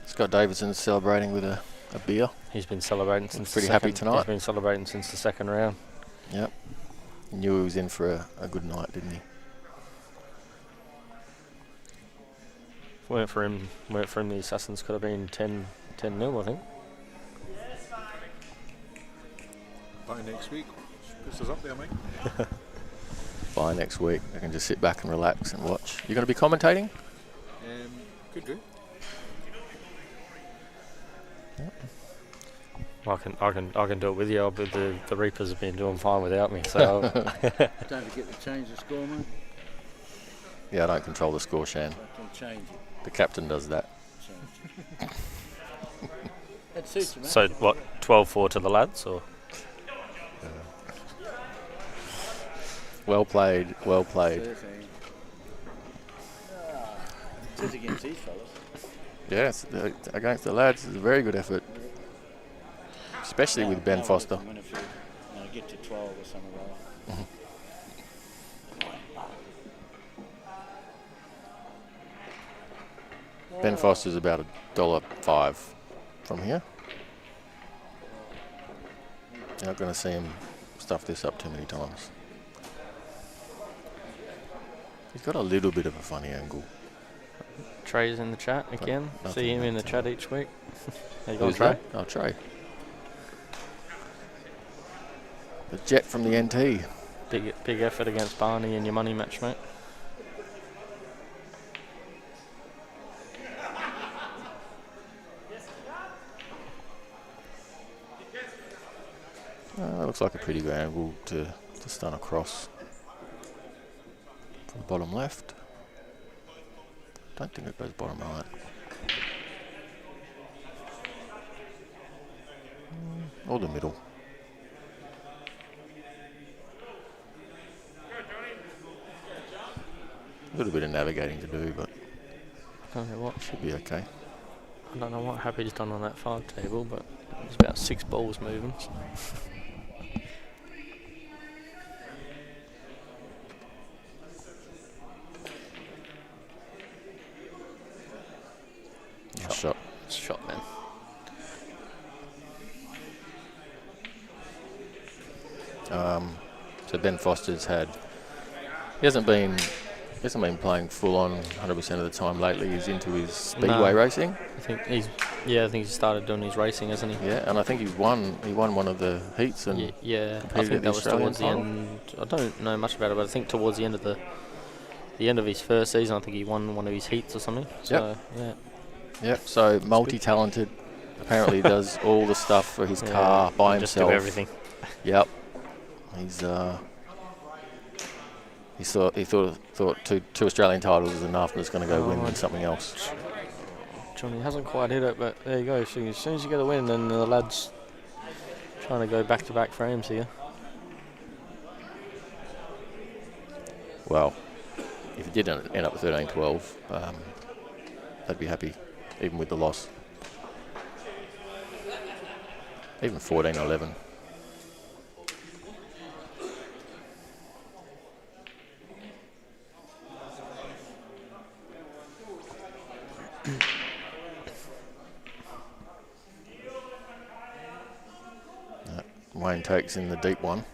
Scott Davidson's celebrating with a beer. He's been celebrating since Pretty the happy second, tonight. He's been celebrating since the second round. Yep. He knew he was in for a good night, didn't he? Weren't for him, the Assassins could have been 10-0, I think. By next week. Puts us up there, mate. By next week, I can just sit back and relax and watch. You're going to be commentating? Could do. I can do it with you, but the Reapers have been doing fine without me. So Don't forget to change the score, mate. Yeah, I don't control the score, Shan. I can change it. The captain does that. Change it. That suits you, mate. so what? 12-4 to the Lads, or Well played, well played. 13. It is against these fellas. Yes, against the Lads is a very good effort, especially with Ben Foster. Win if you get to 12 or something like that. Ben Foster's about $1.05 from here. You're not going to see him stuff this up too many times. He's got a little bit of a funny angle. Trey's in the chat again. nothing See him in the like chat each week. How you going, Who's Trey? that? Oh, Trey. The Jet from the NT. Big effort against Barney in your money match, mate. That looks like a pretty good angle to stun across from bottom left. Don't think it goes bottom right. Or the middle. A little bit of navigating to do, but I don't know what. should be okay. I don't know what Happy's done on that 5 table, but there's about 6 balls moving. So. Nice shot. It's a shot, man. So Ben Foster's he hasn't been playing full on 100% of the time lately. He's into his speedway racing. I think he's started doing his racing, hasn't he? Yeah, and I think he won one of the heats and Yeah, I competed at think the that was Australian towards the final. end. I don't know much about it, but I think towards the end of the end of his first season, I think he won one of his heats or something. So yeah, Yep, so multi-talented. Apparently does all the stuff for his car by just himself. do everything. Yep. He thought two Australian titles was enough and was going to go win something else. Johnny hasn't quite hit it, but there you go. So as soon as you get a win, then the Lads Trying to go back-to-back frames here. Well, if it did end up 13-12, they'd be happy, even with the loss. Even 14-11. Wayne takes in the deep one.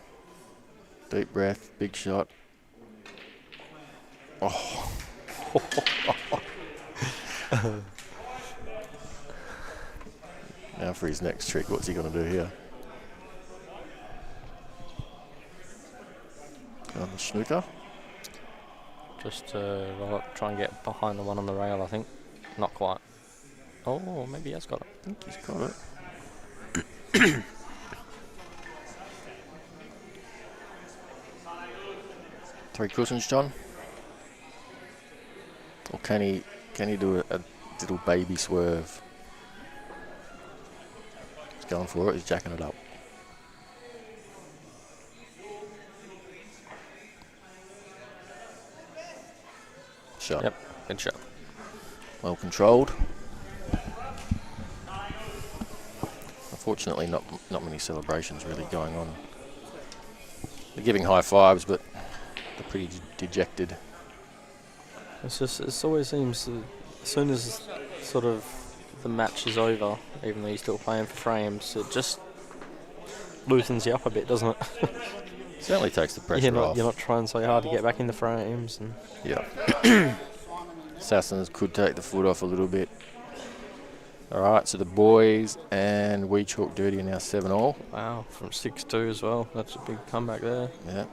Deep breath, big shot. Oh. Now for his next trick, what's he going to do here? On the snooker. Just try and get behind the one on the rail, I think. Not quite. Oh, maybe he has got it. I think he's got it. 3 cushions, John? Or can he do a little baby swerve? He's going for it, he's jacking it up. Shot. Yep, good shot. Well controlled. Unfortunately, not many celebrations really going on. They're giving high fives, but they're pretty dejected. It always seems as soon as sort of the match is over, even though you're still playing for frames, it just loosens you up a bit, doesn't it? Certainly takes the pressure off. You're not trying so hard to get back in the frames. And yeah. Assassins could take the foot off a little bit. Alright, so the boys and We Chalk Dirty are now 7-all. Wow, from 6-2 as well. That's a big comeback there. Yeah.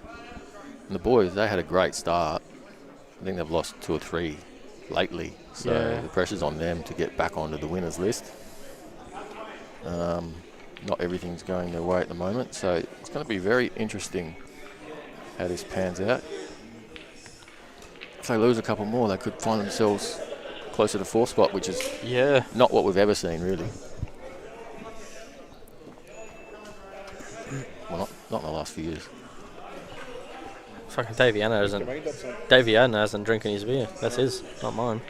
And the boys, they had a great start. I think they've lost 2 or 3 lately. So Yeah. the pressure's on them to get back onto the winners list. Not everything's going their way at the moment. So it's going to be very interesting how this pans out. If they lose a couple more, they could find themselves closer to 4th spot, which is not what we've ever seen, really. Well, not in the last few years. Fucking Daviana hasn't drinking his beer. That's his, not mine.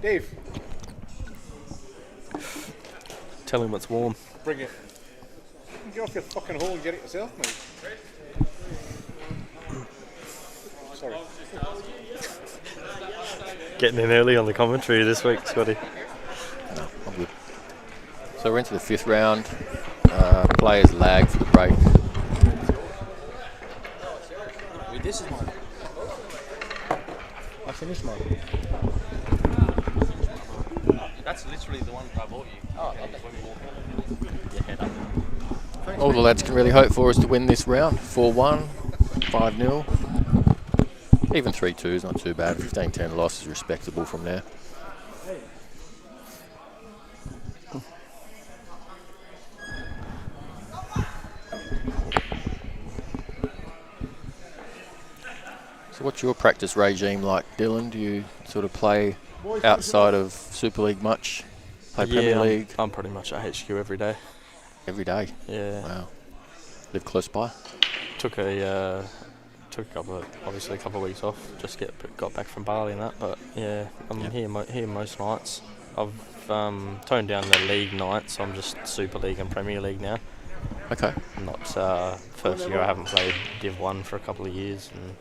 Dave, Tell him it's warm. bring it. Get off your fucking hole and get it yourself, mate. Sorry. Getting in early on the commentary this week, Scotty. No, I'm good. So we're into the 5th round. Players lag for the break. This is mine. I finished mine. That's literally the one I bought you. Oh, okay. All the lads can really hope for is to win this round. 4-1, 5-0. Even 3-2 is not too bad. 15-10 loss is respectable from there. So what's your practice regime like, Dylan? Do you sort of play outside of Super League much? Play Premier League? I'm pretty much at HQ every day. Every day? Yeah. Wow. Live close by? Took a couple of weeks off. Just got back from Bali and that. But yeah, I'm here most nights. I've toned down the league nights. I'm just Super League and Premier League now. Okay. Not first year. I haven't played Div 1 for a couple of years. And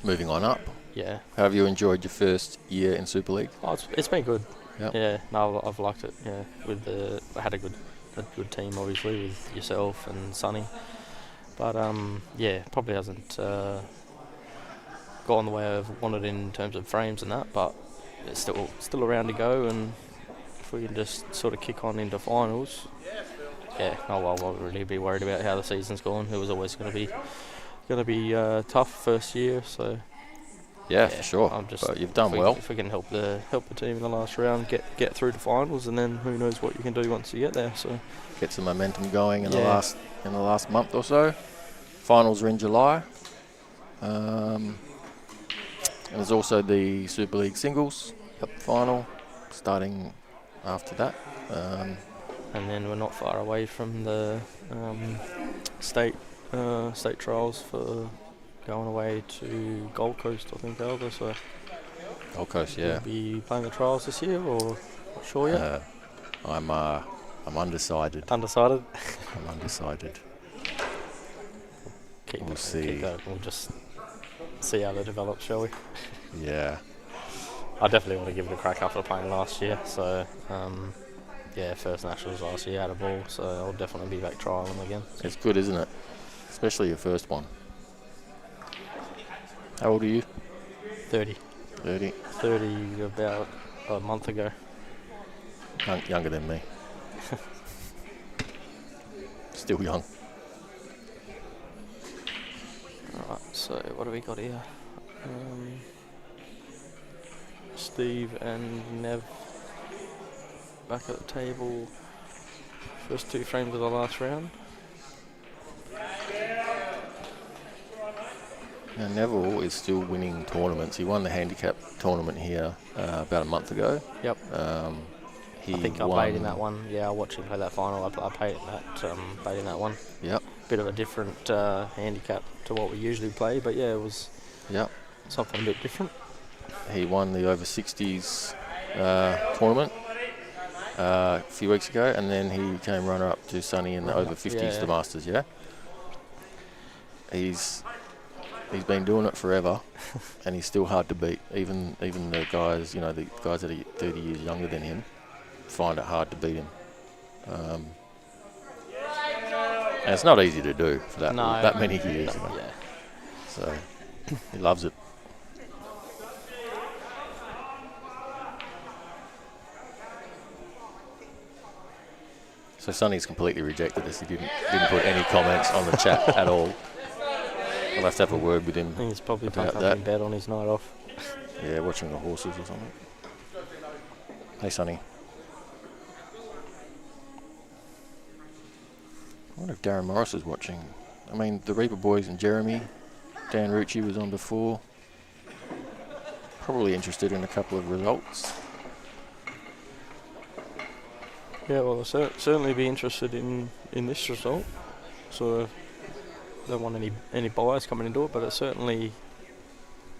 moving on up. Yeah. How have you enjoyed your first year in Super League? Oh, it's been good. Yep. Yeah. No, I've liked it. Yeah. I had a good team obviously with yourself and Sonny. But probably hasn't gone the way I've wanted in terms of frames and that. But it's still around to go, and if we can just sort of kick on into finals, I won't really be worried about how the season's gone. It was always going to be tough first year, so for sure. But you've done well. If we can help the team in the last round get through to finals, and then who knows what you can do once you get there. So get some momentum going in the last month or so. Finals are in July. And there's also the Super League singles final starting after that. and then we're not far away from the state trials for going away to Gold Coast, I think, Alva. So Gold Coast, you'll yeah. be playing the trials this year, or not sure yet? I'm undecided. Undecided. I'm undecided. We'll see. Keep that. We'll just see how that develops, shall we? Yeah. I definitely want to give it a crack after playing last year. So, first nationals last year, had a ball. So I'll definitely be back trialling them again. It's good, isn't it? Especially your first one. How old are you? 30. 30. 30 about a month ago. Younger than me. Still young. Alright, so what have we got here? Steve and Nev back at the table. First 2 frames of the last round. Now Neville is still winning tournaments. He won the handicap tournament here about a month ago. Yep. He I think I played in that one. Yeah, I watched him play that final. I played in that one. Yep. Bit of a different handicap to what we usually play, but yeah, it was something a bit different. He won the over 60s tournament a few weeks ago, and then he came runner-up to Sonny in the over 50s, the Masters. Yeah. He's been doing it forever, and he's still hard to beat. Even the guys, the guys that are 30 years younger than him, find it hard to beat him. And it's not easy to do for that many years. Yeah. So he loves it. So Sonny's completely rejected this. He didn't put any comments on the chat at all. I'll have to have a word with him. I think he's probably about pumped up that. in bed on his night off. Yeah, watching the horses or something. Hey, Sonny. I wonder if Darren Morris is watching. I mean, the Reaper boys and Jeremy. Dan Rucci was on before. Probably interested in a couple of results. Yeah, well, I'll certainly be interested in this result. So don't want any bias coming into it, but it's certainly,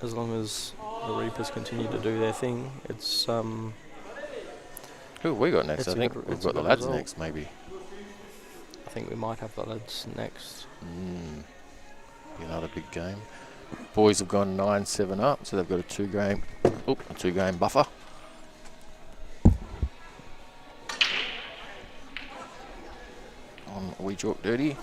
as long as the Reapers continue to do their thing, it's Who have we got next? I think we've got the Ladz result. next, maybe. I think we might have the Ladz next. Be another big game. Boys have gone 9-7 up, so they've got a two-game buffer. On We Chalk Dirty.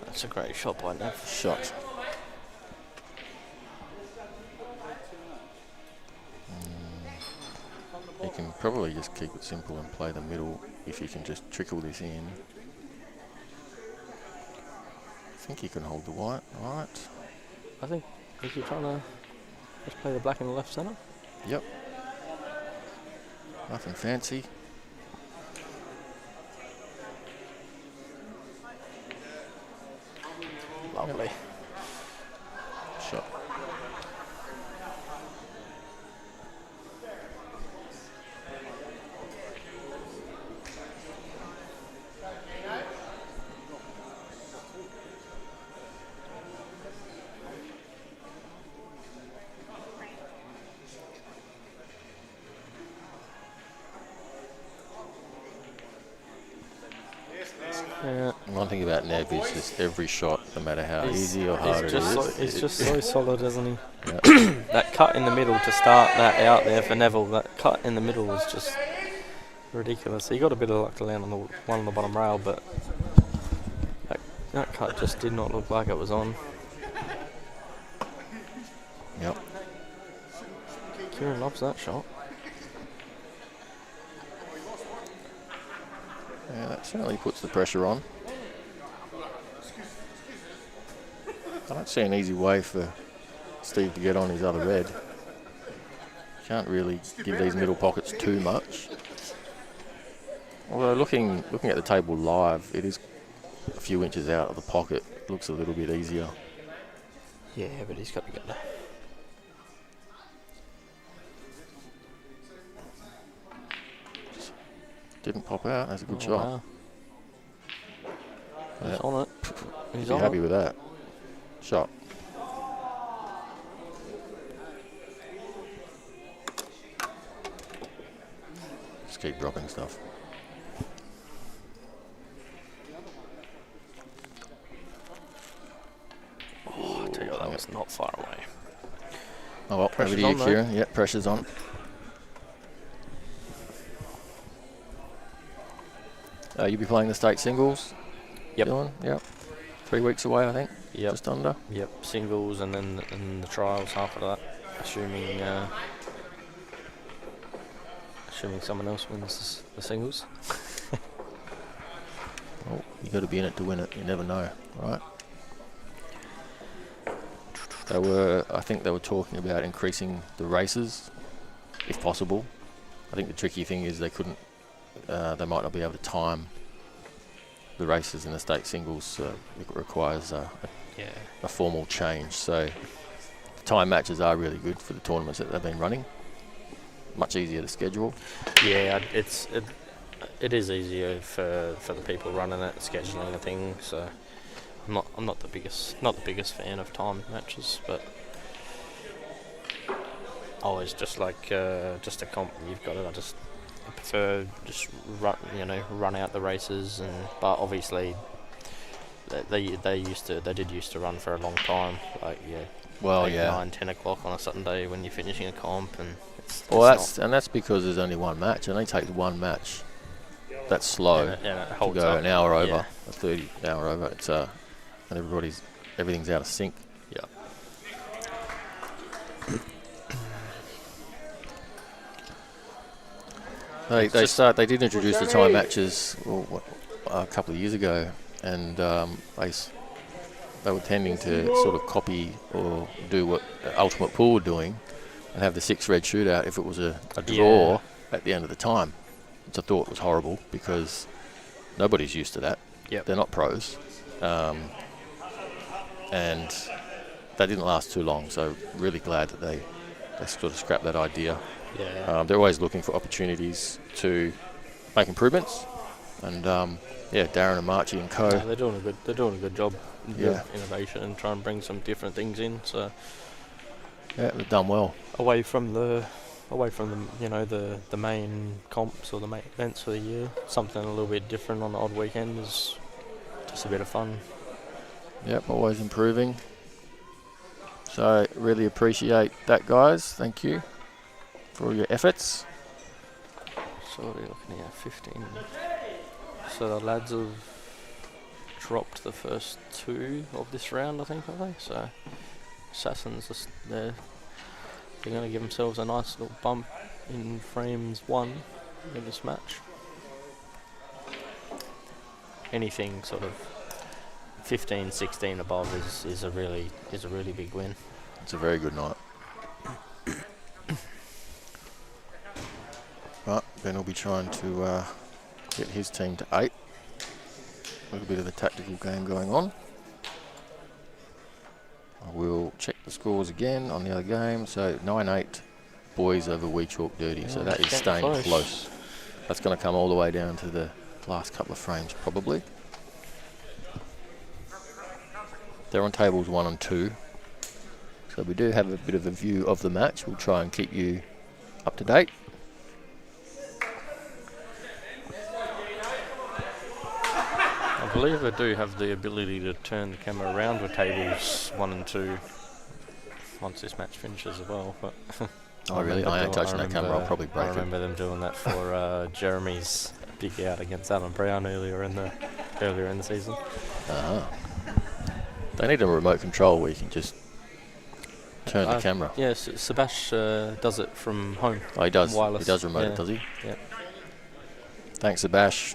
That's a great shot by Nev. Shot. You can probably just keep it simple and play the middle if you can just trickle this in. I think you can hold the white, right? I think if you're trying to just play the black in the left centre. Yep. Nothing fancy. Lovely. Shot. Yeah. One thing about Nev is just every shot, no matter how easy or hard it is. He's just so solid, isn't he? Yeah. That cut in the middle to start that out there for Neville, that cut in the middle was just ridiculous. He got a bit of luck to land on the one on the bottom rail, but that cut just did not look like it was on. Yep. Kieran loves that shot. Yeah, that certainly puts the pressure on. I don't see an easy way for Steve to get on his other red. Can't really give these middle pockets too much. Although looking at the table live, it is a few inches out of the pocket. It looks a little bit easier. Yeah, but he's got to get there. Didn't pop out. That's a good Oh, shot. wow. Yeah. He's on it. He's Be on happy it. with that. Shot. Just keep dropping stuff. Oh, I tell you what, that was not far away. Oh well, Pressure's over to you, on, though. Kieran. Yeah, pressure's on. You'll be playing the state singles? Yep. Dylan? Yep. 3 weeks away, I think. Yep. Just under. Yep. Singles and then the trials after that. Assuming someone else wins the singles. Oh, you got to be in it to win it. You never know, right? I think they were talking about increasing the races, if possible. I think the tricky thing is they couldn't. They might not be able to time the races in the state singles. It requires a formal change. So the time matches are really good for the tournaments that they've been running. Much easier to schedule. Yeah, it is easier for the people running it, scheduling the thing. So I'm not the biggest fan of time matches, but always just like just a comp you've got it. I prefer just run out the races, but obviously they did used to run for a long time, like 9, 10 o'clock on a Sunday when you're finishing a comp, and that's because there's only one match, and they take one match. That's slow and it to holds go up. an hour over, Yeah. a 30 hour over. It's and everything's out of sync. Yeah. They did introduce the time matches a couple of years ago, and they were tending to sort of copy or do what Ultimate Pool were doing, and have the 6 red shootout if it was a draw at the end of the time, which I thought was horrible because nobody's used to that. Yep. They're not pros, and that didn't last too long. So really glad that they sort of scrapped that idea. Yeah. They're always looking for opportunities to make improvements, and Darren and Marchie and co. They're doing a good job with Yeah. innovation and trying to bring some different things in. So Yeah, they've done well. Away from the the main comps or the main events for the year, something a little bit different on the odd weekend is just a bit of fun. Yep, always improving. So really appreciate that, guys. Thank you for all your efforts. So what are we looking at? 15. So the lads have dropped the first 2 of this round, I think, have they? So Assassins, they're going to give themselves a nice little bump in frames 1 in this match. Anything sort of 15, 16 above is a really big win. It's a very good night. Right, Ben will be trying to get his team to 8. A little bit of a tactical game going on. I will check the scores again on the other game. So 9-8 boys over We Chalk Dirty. So that is Getting staying close. That's going to come all the way down to the last couple of frames probably. They're on tables 1 and 2. So we do have a bit of a view of the match. We'll try and keep you up to date. I believe I do have the ability to turn the camera around with tables 1 and 2 once this match finishes as well. But Oh really? I ain't touching that camera. I'll probably break I it. remember them doing that for Jeremy's big out against Alan Brown earlier in the season. They need a remote control where you can just turn the camera. Yes, Sebash does it from home. Oh, he does. Wireless. He does remote Yeah. it, does he? Yeah. Thanks, Sebash.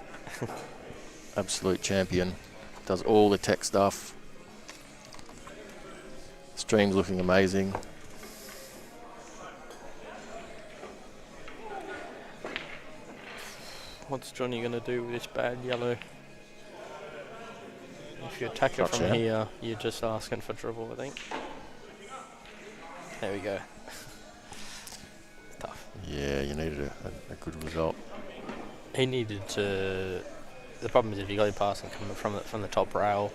Absolute champion. Does all the tech stuff. Stream's looking amazing. What's Johnny going to do with this bad yellow? If you attack it Gotcha. from here, you're just asking for trouble, I think. There we go. Tough. Yeah, you needed a good result. He needed to. The problem is if you go passing coming from the top rail,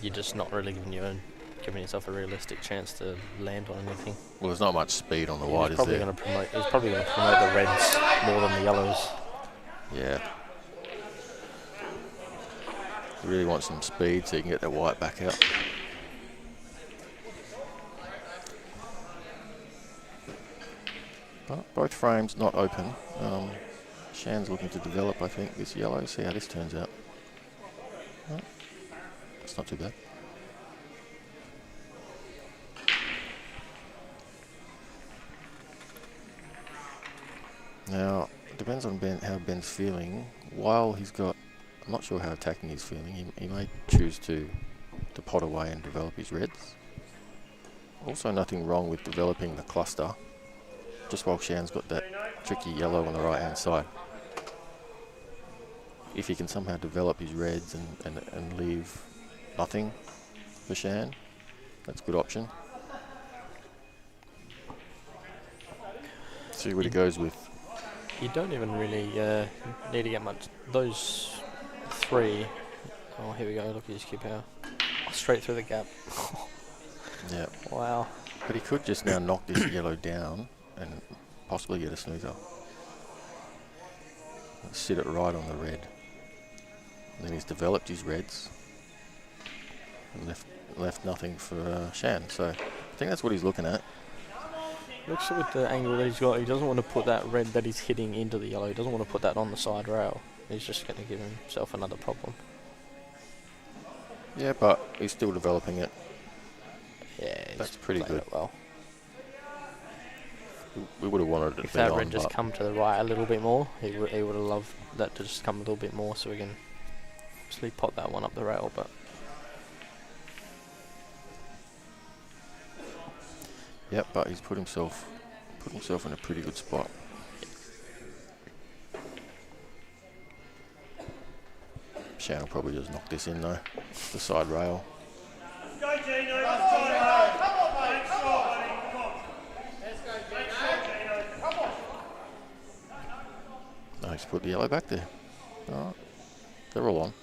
you're just not really giving yourself a realistic chance to land on anything. Well, there's not much speed on the wide, is there? He's probably going to promote the reds more than the yellows. Yeah. You really want some speed so you can get that white back out. But both frames not open. Shan's looking to develop, I think, this yellow. See how this turns out. Oh, it's not too bad. Now, it depends on Ben, how Ben's feeling. While he's got, I'm not sure how attacking he's feeling, he may choose to pot away and develop his reds. Also nothing wrong with developing the cluster, just while Shan's got that tricky yellow on the right hand side. If he can somehow develop his reds and leave nothing for Shan, that's a good option. See what he goes with. You don't even really need to get much. Those three. Oh, here we go. Look at his keep power. Straight through the gap. Yeah. Wow. But he could just now knock this yellow down and possibly get a snoozer. Sit it right on the red. And then he's developed his reds and left nothing for Shan. So I think that's what he's looking at. Looks with the angle that he's got, he doesn't want to put that red that he's hitting into the yellow. He doesn't want to put that on the side rail. He's just going to give himself another problem. Yeah, but he's still developing it. Yeah, That's pretty good. It well. We would have wanted it to If be that on, red just come to the right a little bit more, he would have loved that to just come a little bit more so we can actually pot that one up the rail. But yep, but he's put himself in a pretty good spot. Shan will probably just knock this in though, the side rail. Go, Gino. Come on, mate. Come on, buddy. Come on. Let's go, Gino. Come on. No, he's put the yellow back there. Alright. They're all on.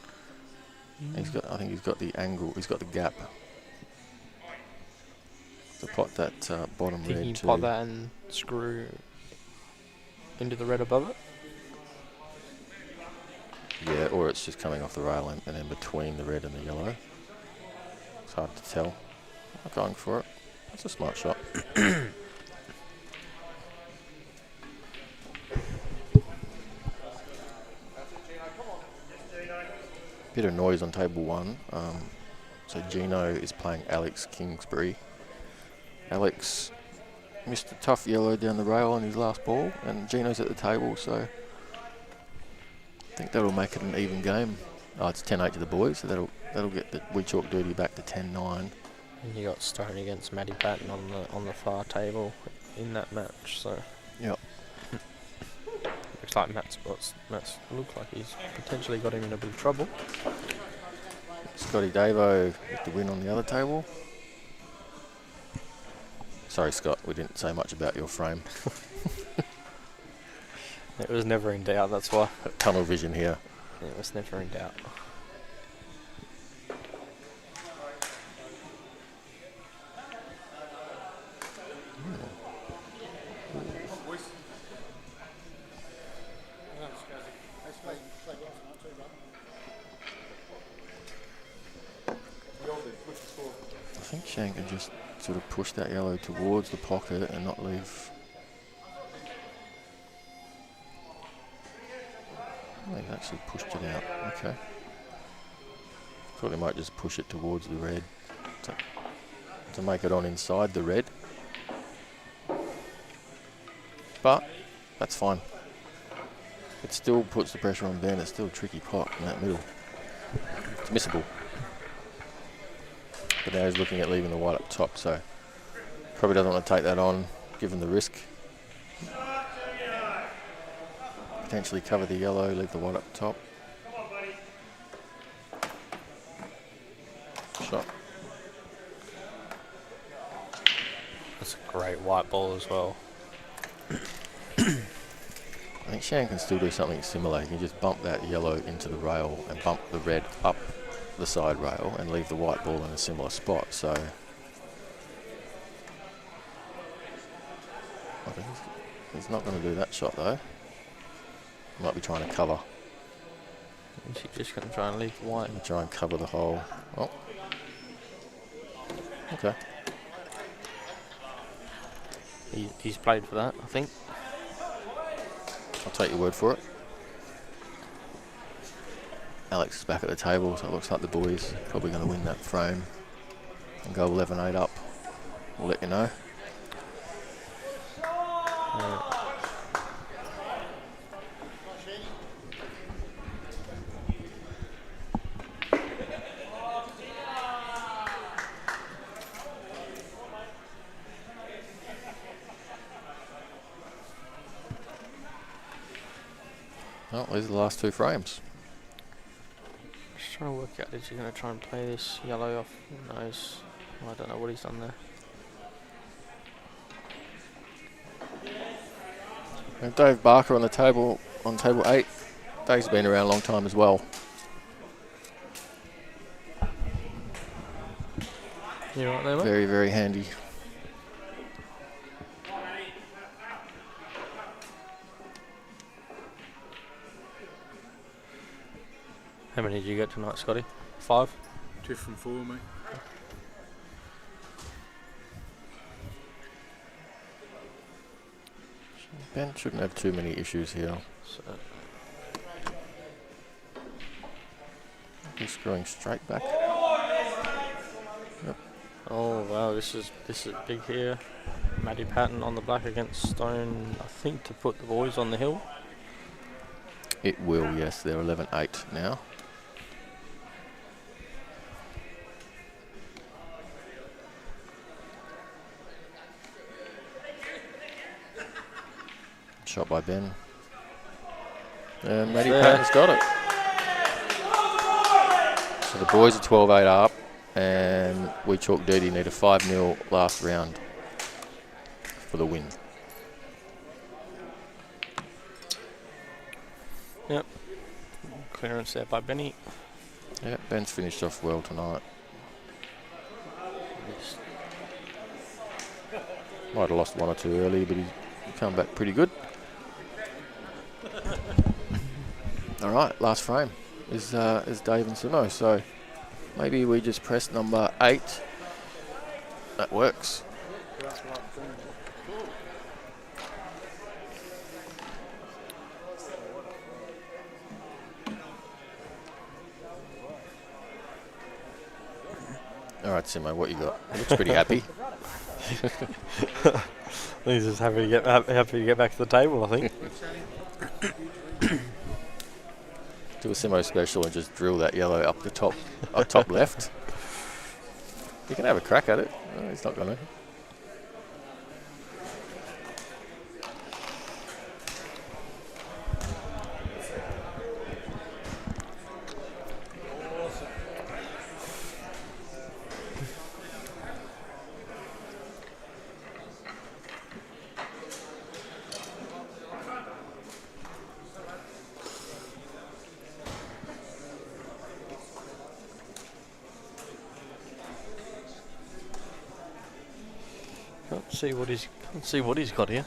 I think he's got the angle, he's got the gap. To pot that bottom think red you too. pot that and screw into the red above it. Yeah, or it's just coming off the rail and in between the red and the yellow. It's hard to tell. I'm going for it. That's a smart shot. Bit of noise on table one. So Gino is playing Alex Kingsbury. Alex missed a tough yellow down the rail on his last ball, and Gino's at the table, so I think that'll make it an even game. Oh, it's 10-8 to the boys, so that'll get the We Chalk Dirty back to 10-9. And you got Stone against Matty Patton on the far table in that match, so Yep. looks like Matt's looks like he's potentially got him in a bit of trouble. Scotty Davo with the win on the other table. Sorry, Scott, we didn't say much about your frame. It was never in doubt, that's why. Tunnel vision here. It was never in doubt. I think Shan can just sort of push that yellow towards the pocket and not leave. Oh, they've actually pushed it out. Okay. Thought they might just push it towards the red to make it on inside the red. But that's fine. It still puts the pressure on Ben. It's still a tricky pot in that middle. It's missable. But now he's looking at leaving the white up top, so probably doesn't want to take that on, given the risk. Potentially cover the yellow, leave the white up top. Shot. That's a great white ball as well. I think Shan can still do something similar. He can just bump that yellow into the rail and bump the red up the side rail and leave the white ball in a similar spot. So I think he's not going to do that shot though. Might be trying to cover. Is he just going to try and leave the white? Try and cover the hole. Oh. Okay. He's played for that, I think. I'll take your word for it. Alex is back at the table, so it looks like the boys are probably going to win that frame and go 11-8 up. We'll let you know. Well, these are the last two frames. Just trying to work out, is he going to try and play this yellow off? Who knows? I don't know what he's done there. And Dave Barker on the table, on table 8. Dave's been around a long time as well. You right there, mate? Very, very handy. How many did you get tonight, Scotty? 5? 2 from 4, mate. Ben shouldn't have too many issues here. So, He's screwing straight back. Yep. oh wow, this is big here. Matty Patton on the black against Stone, I think, to put the boys on the hill. It will, yes. They're 11-8 now. Shot by Ben. And Matty Patton's got it. So the boys are 12-8 up, and We Chalk Dirty need a 5-0 last round for the win. Yep. Clearance there by Benny. Yeah, Ben's finished off well tonight. Might have lost 1 or 2 early, but he's come back pretty good. All right, last frame is Dave and Simo. So maybe we just press number 8. That works. All right, Simo, what you got? Looks pretty happy. He's just happy to get back to the table, I think. Do a Simo special and just drill that yellow up the top left. You can have a crack at it. No, he's not going to. Can't see what he's got here.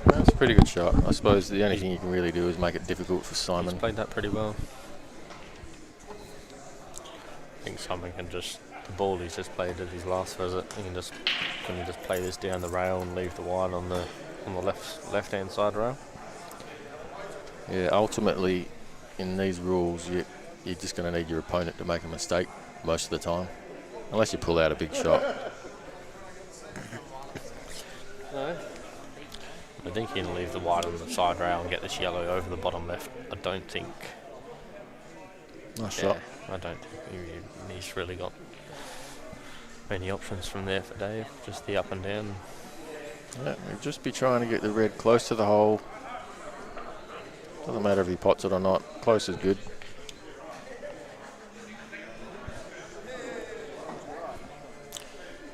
That's a pretty good shot. I suppose the only thing you can really do is make it difficult for Simon. He's played that pretty well. I think Simon can just, the ball he's just played at his last visit, he can just play this down the rail and leave the wide on the left hand side rail. Yeah, ultimately, in these rules, you're just going to need your opponent to make a mistake most of the time, unless you pull out a big shot. No. I think he can leave the wide on the side rail and get this yellow over the bottom left. I don't think. Nice shot. I don't think he's really got many options from there for Dave. Just the up and down. Yeah, he'll just be trying to get the red close to the hole. Doesn't matter if he pots it or not. Close is good.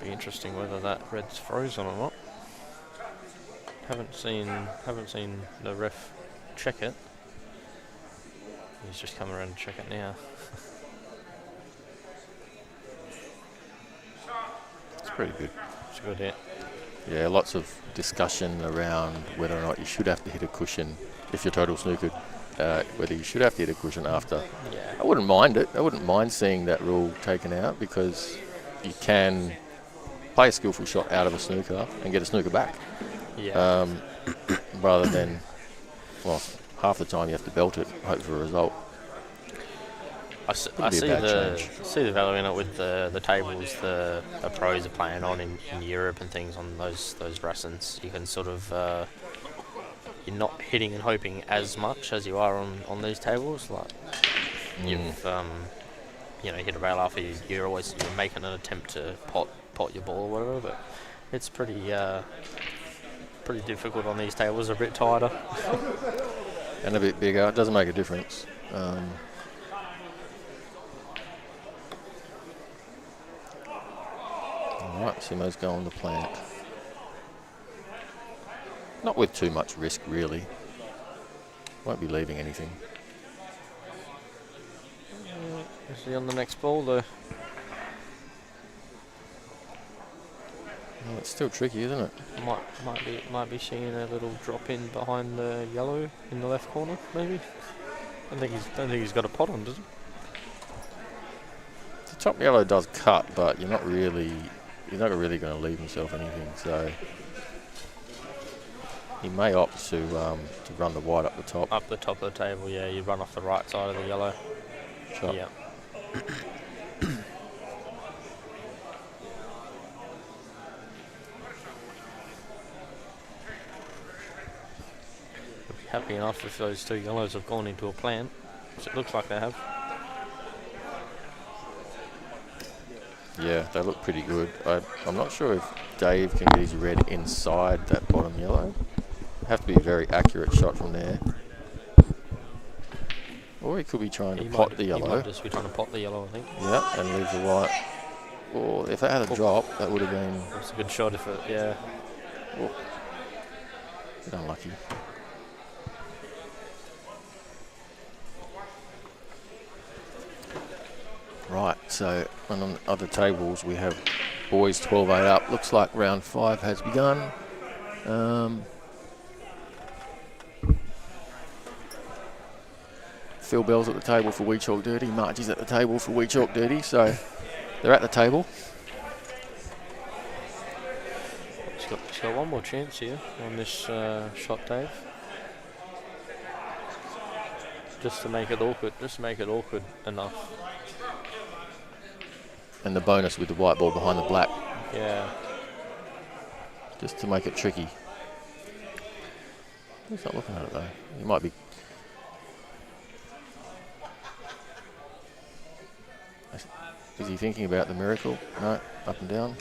Be interesting whether that red's frozen or not. Haven't seen the ref check it. He's just coming around to check it now. It's pretty good. It's good, yeah. Yeah, lots of discussion around whether or not you should have to hit a cushion if you're total snookered. Whether you should have to hit a cushion after. Yeah. I wouldn't mind it. I wouldn't mind seeing that rule taken out because you can play a skillful shot out of a snooker and get a snooker back. Yeah. Rather than, well, half the time you have to belt it, hope for a result. I be a see bad the change. value in it with the tables the pros are playing on in Europe and things on those Rassens. You can sort of you're not hitting and hoping as much as you are on these tables. Like you've hit a rail after you're making an attempt to pot your ball or whatever, but it's pretty difficult on these tables. A bit tighter And a bit bigger. It doesn't make a difference. Alright, Simo's going to plant. Not with too much risk, really. Won't be leaving anything. Is he on the next ball though? Well, it's still tricky, isn't it? Might be seeing a little drop in behind the yellow in the left corner, maybe. Don't think he's got a pot on, does he? The top yellow does cut, but you're not really going to leave himself anything. So he may opt to run the white up the top. Up the top of the table, yeah. You run off the right side of the yellow. Shot. Yeah. Happy enough if those two yellows have gone into a plant, which it looks like they have. Yeah, they look pretty good. I'm not sure if Dave can get his red inside that bottom yellow. Have to be a very accurate shot from there. Or he could be trying to pot the He yellow. might just be trying to pot the yellow, I think. Yeah, and leave the white. Or if it had a drop, that would have been It's a good shot if it, yeah. a bit unlucky. Right, so on the other tables we have boys 12-8 up. Looks like round 5 has begun. Phil Bell's at the table for We Chalk Dirty. Margie's at the table for We Chalk Dirty. So they're at the table. He's got one more chance here on this shot, Dave. Just to make it awkward enough. And the bonus with the white ball behind the black. Yeah. Just to make it tricky. He's not looking at it though. He might be. Is he thinking about the miracle? No, up and down.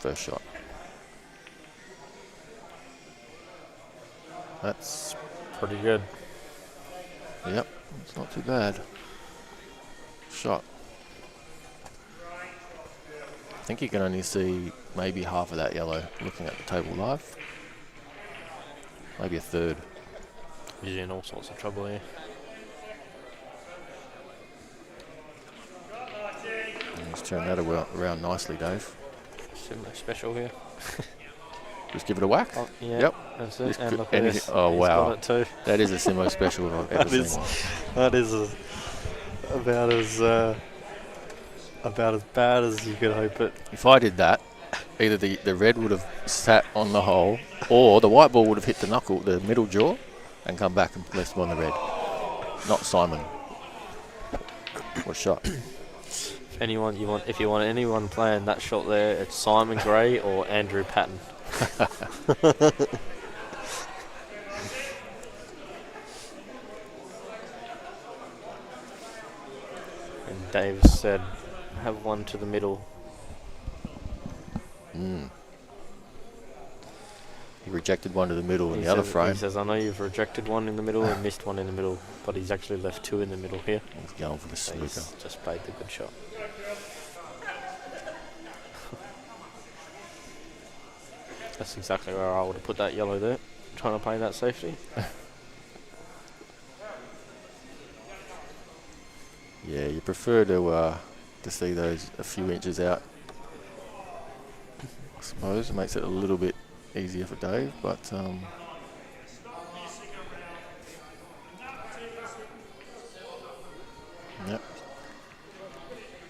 First shot. That's, Pretty good. yep, it's not too bad. Shot. I think you can only see maybe half of that yellow looking at the table live. Maybe a third. He's in all sorts of trouble here. Just turn that around nicely, Dave. Similar special here. Just give it a whack. Oh, yeah, Yep. that's it. This And could- look at anything- this. oh, He's wow. got it too. That is a Simo special if I've ever seen one. That is about as bad as you could hope it. If I did that, either the red would have sat on the hole or the white ball would have hit the knuckle, the middle jaw, and come back and left him on the red. Not Simon. What a shot. If you want anyone playing that shot there, it's Simon Gray or Andrew Patton. And Dave said, have one to the middle. He rejected one to the middle in the other frame. He says, I know you've rejected one in the middle and missed one in the middle, but he's actually left two in the middle here. He's going for the So snooker. he's just played the good shot. That's exactly where I would have put that yellow there, trying to play that safety. Yeah, you prefer to see those a few inches out. I suppose it makes it a little bit easier for Dave, but yep.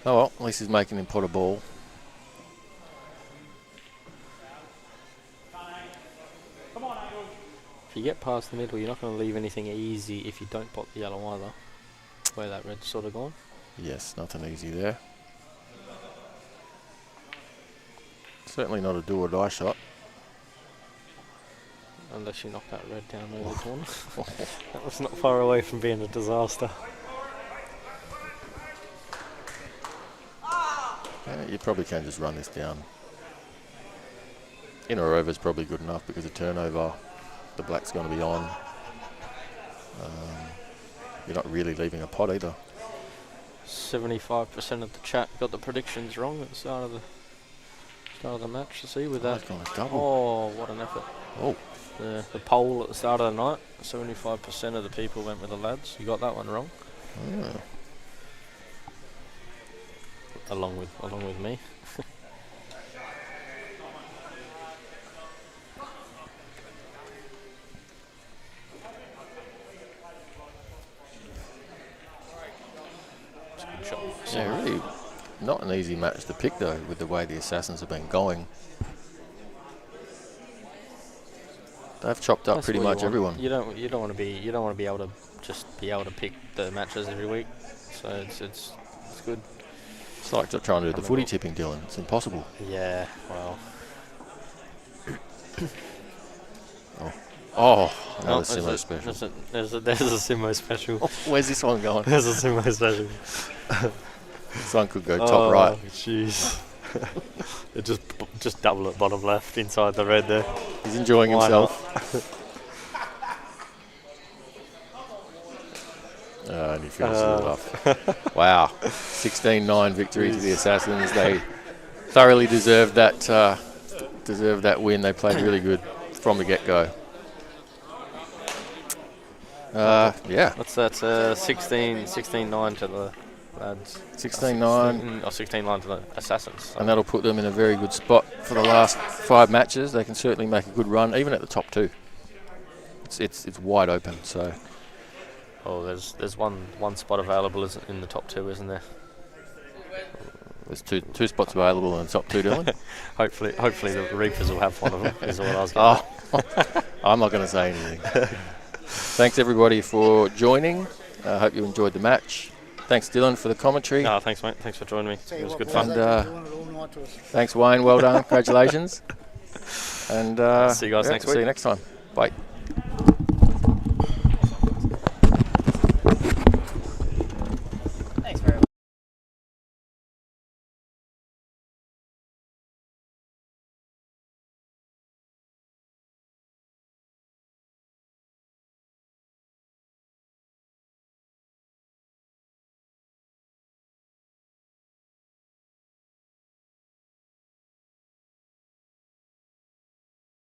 Oh well, at least he's making him pot a ball. If you get past the middle, you're not going to leave anything easy if you don't pop the yellow either. Where that red's sort of gone. Yes, nothing easy there. Certainly not a do or die shot. Unless you knock that red down over the corner. That was not far away from being a disaster. You probably can just run this down. In or over is probably good enough because the turnover, the black's going to be on. You're not really leaving a pot either. 75% of the chat got the predictions wrong at the start of the match. To see with that. Gone a double. Oh, what an effort! Oh, The poll at the start of the night, 75% of the people went with the Ladz. You got that one wrong. yeah. Along with me. It's a good shot. Yeah, really not an easy match to pick though, with the way the Assassins have been going. They've chopped up That's pretty what you much want. everyone. You don't want to be able to just be able to pick the matches every week. So it's good. It's like trying to do the footy tipping, Dylan. It's impossible. Yeah. Well. Oh, another No, Simo special. There's a Simo special. Where's this one going? There's a Simo special. This one could go top right. Jeez. It just double at bottom left inside the red there. He's enjoying Why himself. And he feels a little off. Wow. 16-9 victory to the Assassins. They thoroughly deserved that win. They played really good from the get-go. Yeah. What's that? 16-9 to the Ladz. 16-9. Or 16-9 to the Assassins. So. And that'll put them in a very good spot for the last 5 matches. They can certainly make a good run, even at the top 2. It's wide open, so... Oh, there's one spot available in the top 2, isn't there? There's two spots available in the top 2, Dylan. hopefully the Reapers will have one of them. Is what I was going Oh, I'm not going to say anything. Thanks everybody for joining. I hope you enjoyed the match. Thanks Dylan for the commentary. No, thanks mate. Thanks for joining me. It was good fun. And thanks Wayne. Well done. Congratulations. And See you guys next week. See you next time. Bye.